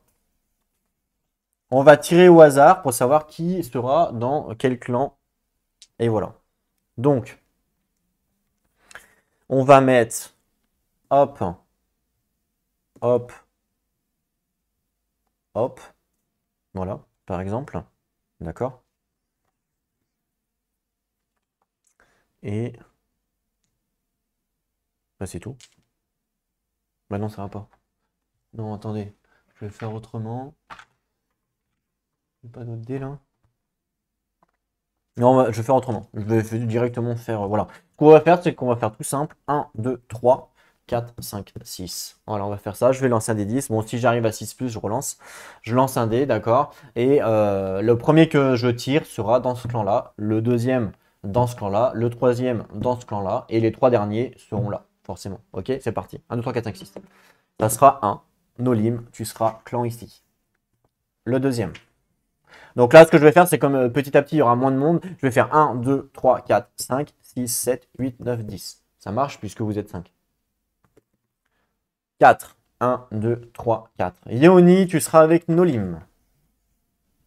On va tirer au hasard pour savoir qui sera dans quel clan. Et voilà. Donc, on va mettre, hop, hop, hop, voilà, par exemple. D'accord? Et bah, c'est tout. Bah non, ça va pas. Non, attendez, je vais faire autrement. Pas d'autres dés là. Non, je vais faire autrement. Je vais directement faire, voilà. Ce qu'on va faire, c'est qu'on va faire tout simple. 1, 2, 3, 4, 5, 6. Voilà, on va faire ça. Je vais lancer un des 10. Bon, si j'arrive à 6 plus, je relance. Je lance un dé, d'accord. Et le premier que je tire sera dans ce clan-là. Le deuxième dans ce clan-là. Le troisième dans ce clan-là. Et les trois derniers seront là, forcément. Ok, c'est parti. 1, 2, 3, 4, 5, 6. Ça sera 1. Nolim, tu seras clan ici. Le deuxième. Donc là, ce que je vais faire, c'est comme petit à petit, il y aura moins de monde. Je vais faire 1, 2, 3, 4, 5, 6, 7, 8, 9, 10. Ça marche puisque vous êtes 5. 4. 1, 2, 3, 4. Yéoni, tu seras avec Nolim.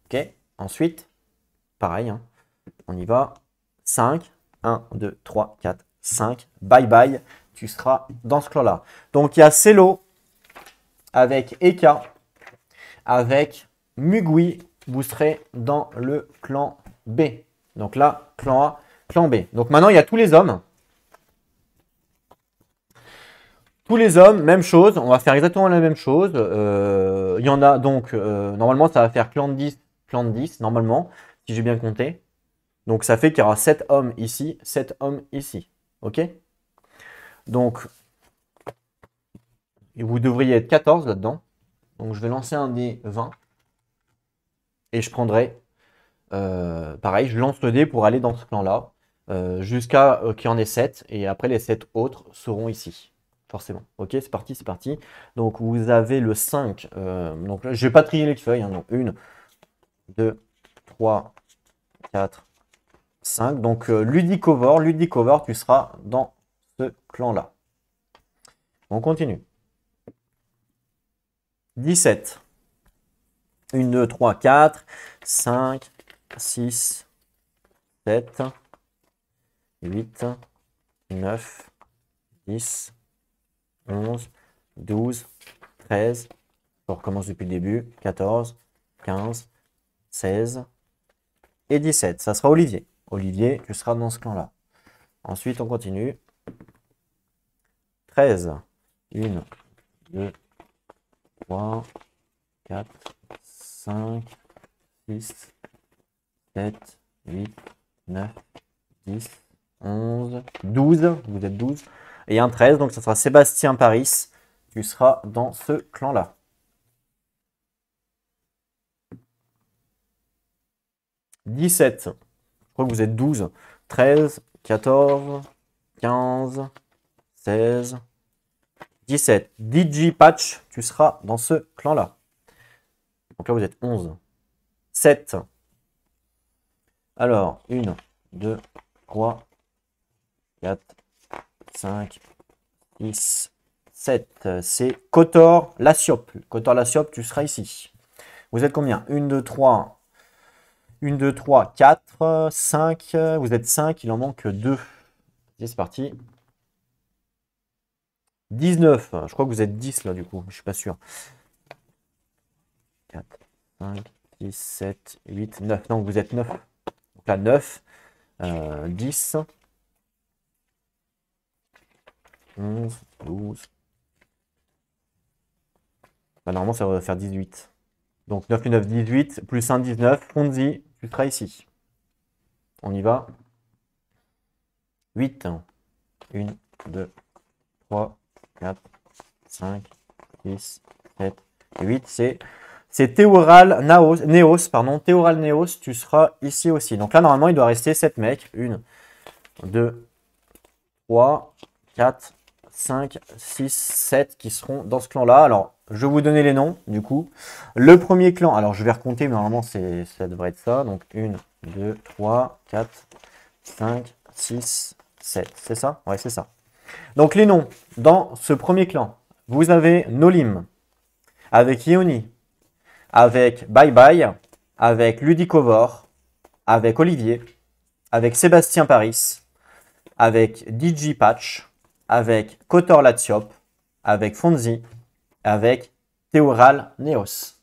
Ok. Ensuite, pareil, hein. On y va. 5. 1, 2, 3, 4, 5. Bye bye. Tu seras dans ce clan-là. Donc il y a Celo avec Eka, avec Mugui. Vous serez dans le clan B. Donc là, clan A, clan B. Donc maintenant, il y a tous les hommes. Tous les hommes, même chose. On va faire exactement la même chose. Il y en a donc, normalement, ça va faire clan de 10, normalement, si j'ai bien compté. Donc ça fait qu'il y aura 7 hommes ici, 7 hommes ici. OK? Donc, vous devriez être 14 là-dedans. Donc je vais lancer un des 20. Et je prendrai, pareil, je lance le dé pour aller dans ce clan-là. Jusqu'à qu'il y en ait 7. Et après, les 7 autres seront ici. Forcément. Ok, c'est parti, c'est parti. Donc, vous avez le 5. Donc, je ne vais pas trier les feuilles. Hein, donc, 1, 2, 3, 4, 5. Donc, Ludicovore, tu seras dans ce clan-là. On continue. 17. 1, 2, 3, 4, 5, 6, 7, 8, 9, 10, 11, 12, 13. On recommence depuis le début. 14, 15, 16 et 17. Ça sera Olivier. Olivier, tu seras dans ce clan-là. Ensuite, on continue. 13. 1, 2, 3, 4, 5, 6, 7, 8, 9, 10, 11, 12. Vous êtes 12. Et un 13, donc ça sera Sébastien Paris. Tu seras dans ce clan-là. 17. Je crois que vous êtes 12. 13, 14, 15, 16, 17. DJ Patch, tu seras dans ce clan-là. Donc là, vous êtes 11. 7. Alors, 1, 2, 3, 4, 5, 6, 7. C'est Kotor Lasiop. Kotor Lasiop, tu seras ici. Vous êtes combien? 1, 2, 3. 1, 2, 3, 4, 5. Vous êtes 5, il en manque 2. C'est parti. 19. Je crois que vous êtes 10 là, du coup. Je suis pas sûr. 4, 5, 6, 7, 8, 9. Non, vous êtes 9. Donc là, 9, 10, 11, 12. Bah, normalement, ça va faire 18. Donc 9 plus 9, 18. Plus 1, 19. Fonzi, tu seras ici. On y va. 8. 1, 2, 3, 4, 5, 6, 7, 8. C'est Théoral Néos, pardon. Théoral Néos, tu seras ici aussi. Donc là, normalement, il doit rester 7 mecs. 1, 2, 3, 4, 5, 6, 7 qui seront dans ce clan-là. Alors, je vais vous donner les noms, du coup. Le premier clan, alors je vais recompter, mais normalement, ça devrait être ça. Donc 1, 2, 3, 4, 5, 6, 7. C'est ça? Ouais, c'est ça. Donc les noms, dans ce premier clan, vous avez Nolim, avec Yoni, avec Bye Bye, avec Ludicovore, avec Olivier, avec Sébastien Paris, avec DJ Patch, avec Kotor Latiop, avec Fonzi, avec Théoral Neos.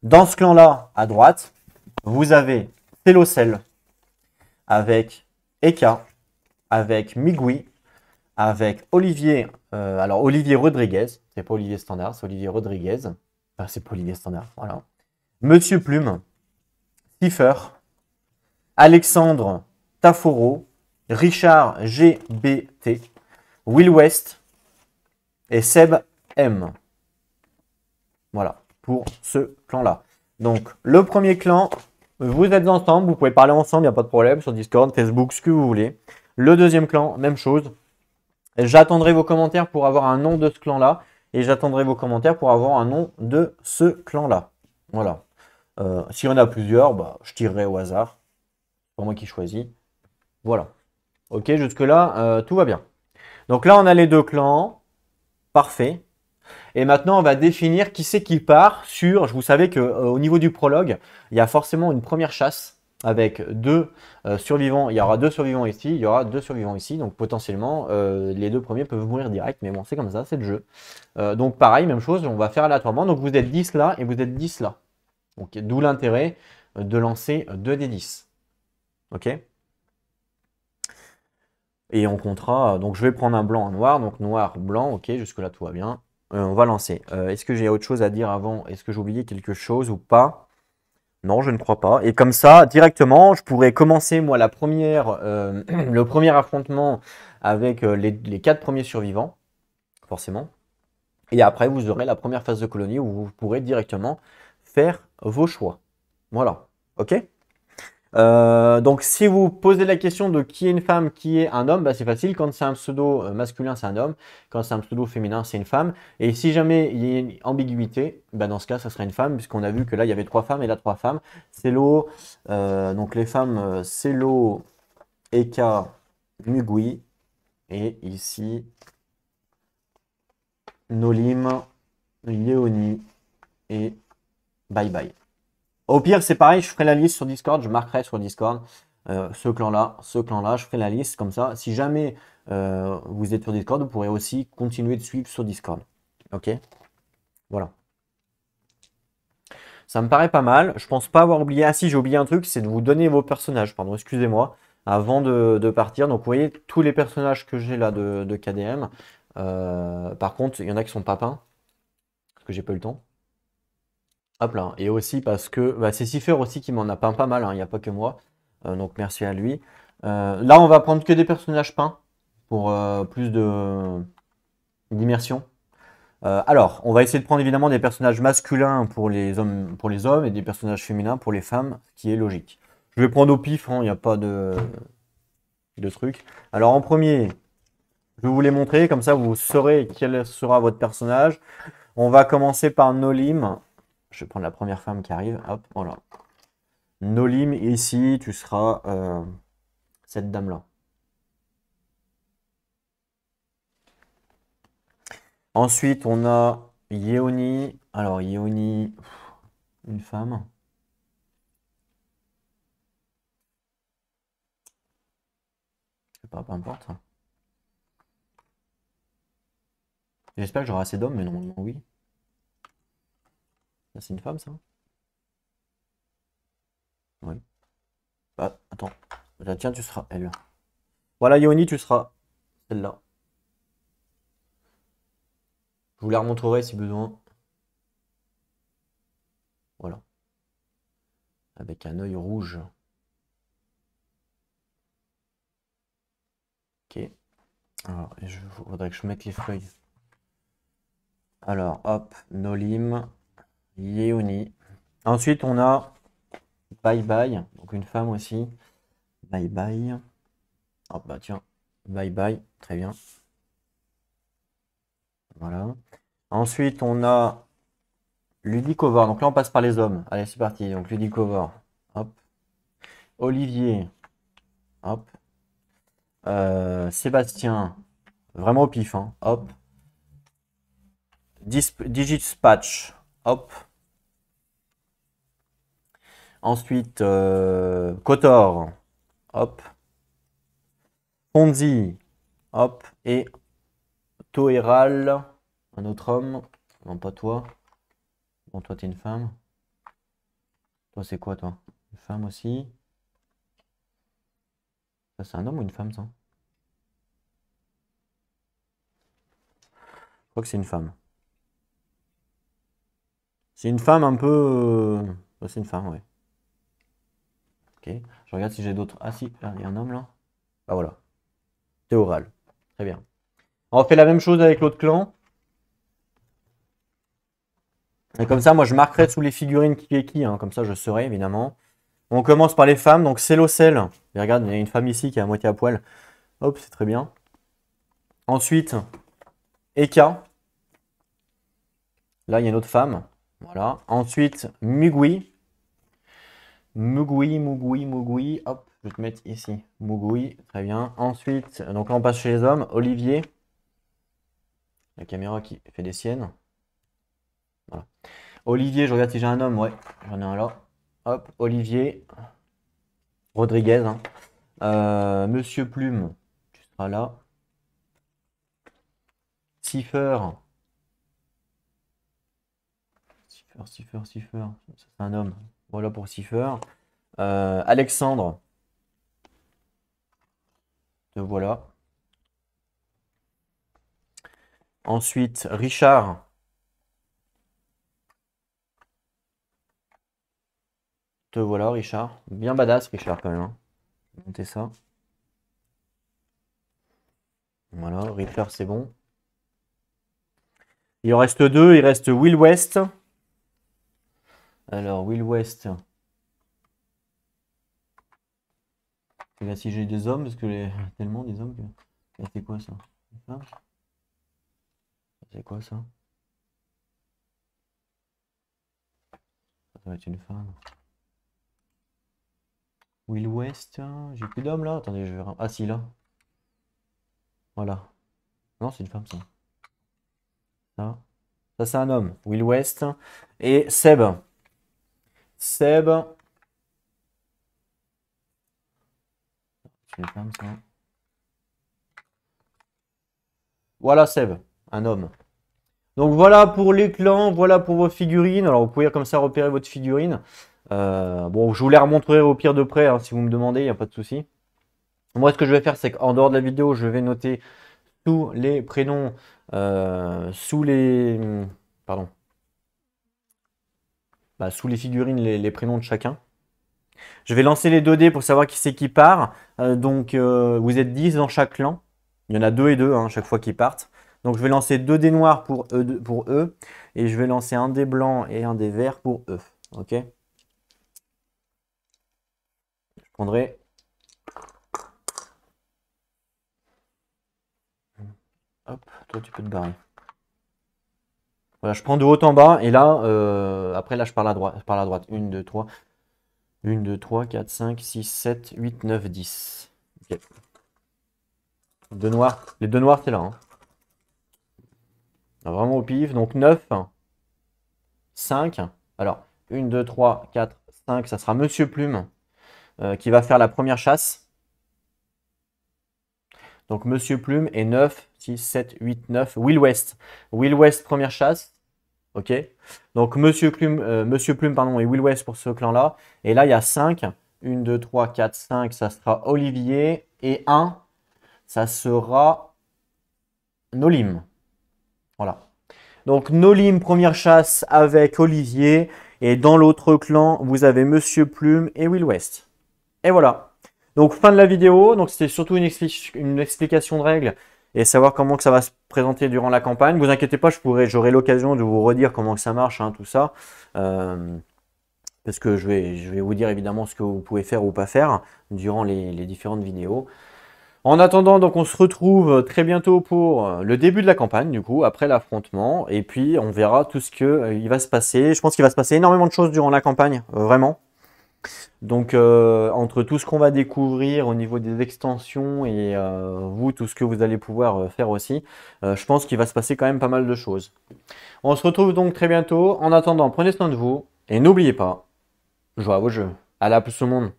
Dans ce clan-là, à droite, vous avez Telocel, avec Eka, avec Migui, avec Olivier, alors Olivier Rodriguez, c'est pas Olivier Standard, c'est Olivier Rodriguez, enfin c'est pas Olivier Standard, voilà. Monsieur Plume, Cipher, Alexandre Taforo, Richard GBT, Will West et Seb M. Voilà, pour ce clan-là. Donc, le premier clan, vous êtes ensemble, vous pouvez parler ensemble, il n'y a pas de problème, sur Discord, Facebook, ce que vous voulez. Le deuxième clan, même chose. J'attendrai vos commentaires pour avoir un nom de ce clan-là. Et j'attendrai vos commentaires pour avoir un nom de ce clan-là. Voilà. S'il y en a plusieurs, bah, je tirerai au hasard. C'est pas moi qui choisis. Voilà. Ok, jusque-là, tout va bien. Donc là, on a les deux clans. Parfait. Et maintenant, on va définir qui c'est qui part sur. Vous savez qu'au niveau du prologue, il y a forcément une première chasse avec deux survivants. Il y aura deux survivants ici, il y aura deux survivants ici. Donc potentiellement, les deux premiers peuvent mourir direct. Mais bon, c'est comme ça, c'est le jeu. Donc pareil, même chose, on va faire aléatoirement. Donc vous êtes 10 là et vous êtes 10 là. D'où l'intérêt de lancer 2 des 10. Ok. Et on comptera. Donc je vais prendre un blanc, un noir. Donc noir, blanc. Ok, jusque-là tout va bien. On va lancer. Est-ce que j'ai autre chose à dire avant? Est-ce que j'ai oublié quelque chose ou pas? Non, je ne crois pas. Et comme ça, directement, je pourrais commencer moi la première, le premier affrontement avec les 4 premiers survivants, forcément. Et après, vous aurez la première phase de colonie où vous pourrez directement faire vos choix. Voilà. OK? Donc, si vous posez la question de qui est une femme, qui est un homme, bah, c'est facile. Quand c'est un pseudo masculin, c'est un homme. Quand c'est un pseudo féminin, c'est une femme. Et si jamais il y a une ambiguïté, bah, dans ce cas, ça sera une femme, puisqu'on a vu que là, il y avait 3 femmes et là, 3 femmes. Célo, donc les femmes, Célo, Eka, Mugui. Et ici, Nolim, Léonie et bye bye. Au pire, c'est pareil, je ferai la liste sur Discord, je marquerai sur Discord ce clan-là, je ferai la liste comme ça. Si jamais vous êtes sur Discord, vous pourrez aussi continuer de suivre sur Discord. Ok? Voilà. Ça me paraît pas mal. Je pense pas avoir oublié. Ah si, j'ai oublié un truc, c'est de vous donner vos personnages. Pardon, excusez-moi. Avant de partir. Donc vous voyez tous les personnages que j'ai là de KDM. Par contre, il y en a qui sont pas peints. Parce que j'ai pas eu le temps. Hop là. Et aussi parce que bah, c'est Cipher aussi qui m'en a peint pas mal, hein, il n'y a pas que moi. Donc merci à lui. Là, on va prendre que des personnages peints pour plus d'immersion. Alors, on va essayer de prendre évidemment des personnages masculins pour les hommes et des personnages féminins pour les femmes, ce qui est logique. Je vais prendre au pif, hein, il n'y a pas de truc. Alors en premier, je vais vous les montrer, comme ça vous saurez quel sera votre personnage. On va commencer par Nolim. Je vais prendre la première femme qui arrive. Hop, voilà. Nolim, ici, tu seras cette dame-là. Ensuite, on a Yeoni. Alors, Yeoni, une femme. Je sais pas, peu importe. J'espère que j'aurai assez d'hommes, mais normalement, oui. Ça, c'est une femme, ça? Oui. Ah, attends. Là, tiens, tu seras elle. Voilà, Yeoni, tu seras celle-là. Je vous la remontrerai si besoin. Voilà. Avec un œil rouge. Ok. Alors, il faudrait que je mette les feuilles. Alors, hop, Nolim, Yeoni. Ensuite, on a Bye Bye, donc une femme aussi. Bye Bye. Hop, bah tiens, Bye Bye, très bien. Voilà. Ensuite, on a Ludicovore. Donc là, on passe par les hommes. Allez, c'est parti. Donc Ludicovore. Hop. Olivier. Hop. Sébastien. Vraiment au pif, hein. Hop. Digispatch. Hop. Ensuite, Kotor. Hop. Ponzi. Hop. Et Toeral. Un autre homme. Non, pas toi. Bon, toi, t'es une femme. Toi, c'est quoi, toi? Une femme aussi. Ça, c'est un homme ou une femme, ça? Je crois que c'est une femme. C'est une femme un peu. C'est une femme, ouais. Ok. Je regarde si j'ai d'autres. Ah si, il y a un homme là. Ah voilà. Théoral. Très bien. On fait la même chose avec l'autre clan. Et comme ça, moi, je marquerai sous les figurines qui est qui. Hein. Comme ça, je saurai, évidemment. On commence par les femmes. Donc, Célocel. Et regarde, il y a une femme ici qui est à moitié à poil. Hop, c'est très bien. Ensuite, Eka. Là, il y a une autre femme. Voilà. Ensuite, Mugui. Mugui. Hop, je vais te mettre ici. Mugui, très bien. Ensuite, donc là, on passe chez les hommes. Olivier. La caméra qui fait des siennes. Voilà. Olivier, je regarde si j'ai un homme. Ouais, j'en ai un là. Hop, Olivier. Rodriguez. Hein. Monsieur Plume, tu seras là. Cipher. Cipher. C'est un homme. Voilà pour Cipher. Alexandre. Te voilà. Ensuite, Richard. Te voilà, Richard. Bien badass, Richard, quand même. Hein. Je vais monter ça. Voilà, Richard, c'est bon. Il en reste deux. Il reste Will West. Alors, Will West. Là, si j'ai des hommes, parce que tellement des hommes que. C'est quoi ça? C'est quoi ça? Ça va être une femme. Will West. J'ai plus d'hommes là. Attendez, je vais. Ah si, là. Voilà. Non, c'est une femme ça. Ça c'est un homme. Will West. Et Seb. Seb. C'est une femme ça. Voilà Seb. Un homme. Donc voilà pour les clans, voilà pour vos figurines. Alors vous pouvez comme ça repérer votre figurine. Bon, je vous les remontrerai au pire de près hein, si vous me demandez, il n'y a pas de souci. Moi, ce que je vais faire, c'est qu'en dehors de la vidéo, je vais noter tous les prénoms, sous les... Pardon. Bah, sous les figurines, les prénoms de chacun. Je vais lancer les 2 dés pour savoir qui c'est qui part. Donc, vous êtes 10 dans chaque clan. Il y en a 2 et 2 hein, chaque fois qu'ils partent. Donc, je vais lancer 2 dés noirs pour eux. Et je vais lancer un dé blanc et un dé vert pour eux. Ok? Je prendrai... Hop, toi tu peux te barrer. Voilà, je prends de haut en bas. Et là, après là, je parle à droite. Je parle à droite. 1, 2, 3. 1, 2, 3, 4, 5, 6, 7, 8, 9, 10. Ok. Deux noirs. Les 2 noirs, c'est là. Hein. Vraiment au pif. Donc 9, 5. Alors, 1, 2, 3, 4, 5. Ça sera Monsieur Plume qui va faire la première chasse. Donc Monsieur Plume et 9, 6, 7, 8, 9. Will West. Will West, première chasse. Ok. Donc Monsieur Plume pardon, et Will West pour ce clan-là. Et là, il y a 5. 1, 2, 3, 4, 5. Ça sera Olivier. Et 1, ça sera Nolim. Voilà. Donc Nolim, première chasse avec Olivier. Et dans l'autre clan, vous avez Monsieur Plume et Will West. Et voilà. Donc fin de la vidéo. Donc c'était surtout une explication de règles et savoir comment que ça va se présenter durant la campagne. Ne vous inquiétez pas, j'aurai l'occasion de vous redire comment que ça marche, hein, tout ça. Parce que je vais vous dire évidemment ce que vous pouvez faire ou pas faire durant les différentes vidéos. En attendant, donc on se retrouve très bientôt pour le début de la campagne, du coup, après l'affrontement. Et puis on verra tout ce qu'il va se passer. Je pense qu'il va se passer énormément de choses durant la campagne, vraiment. Donc, entre tout ce qu'on va découvrir au niveau des extensions et vous, tout ce que vous allez pouvoir faire aussi, je pense qu'il va se passer quand même pas mal de choses. On se retrouve donc très bientôt. En attendant, prenez soin de vous et n'oubliez pas, jouez à vos jeux. Allez, à plus tout le monde.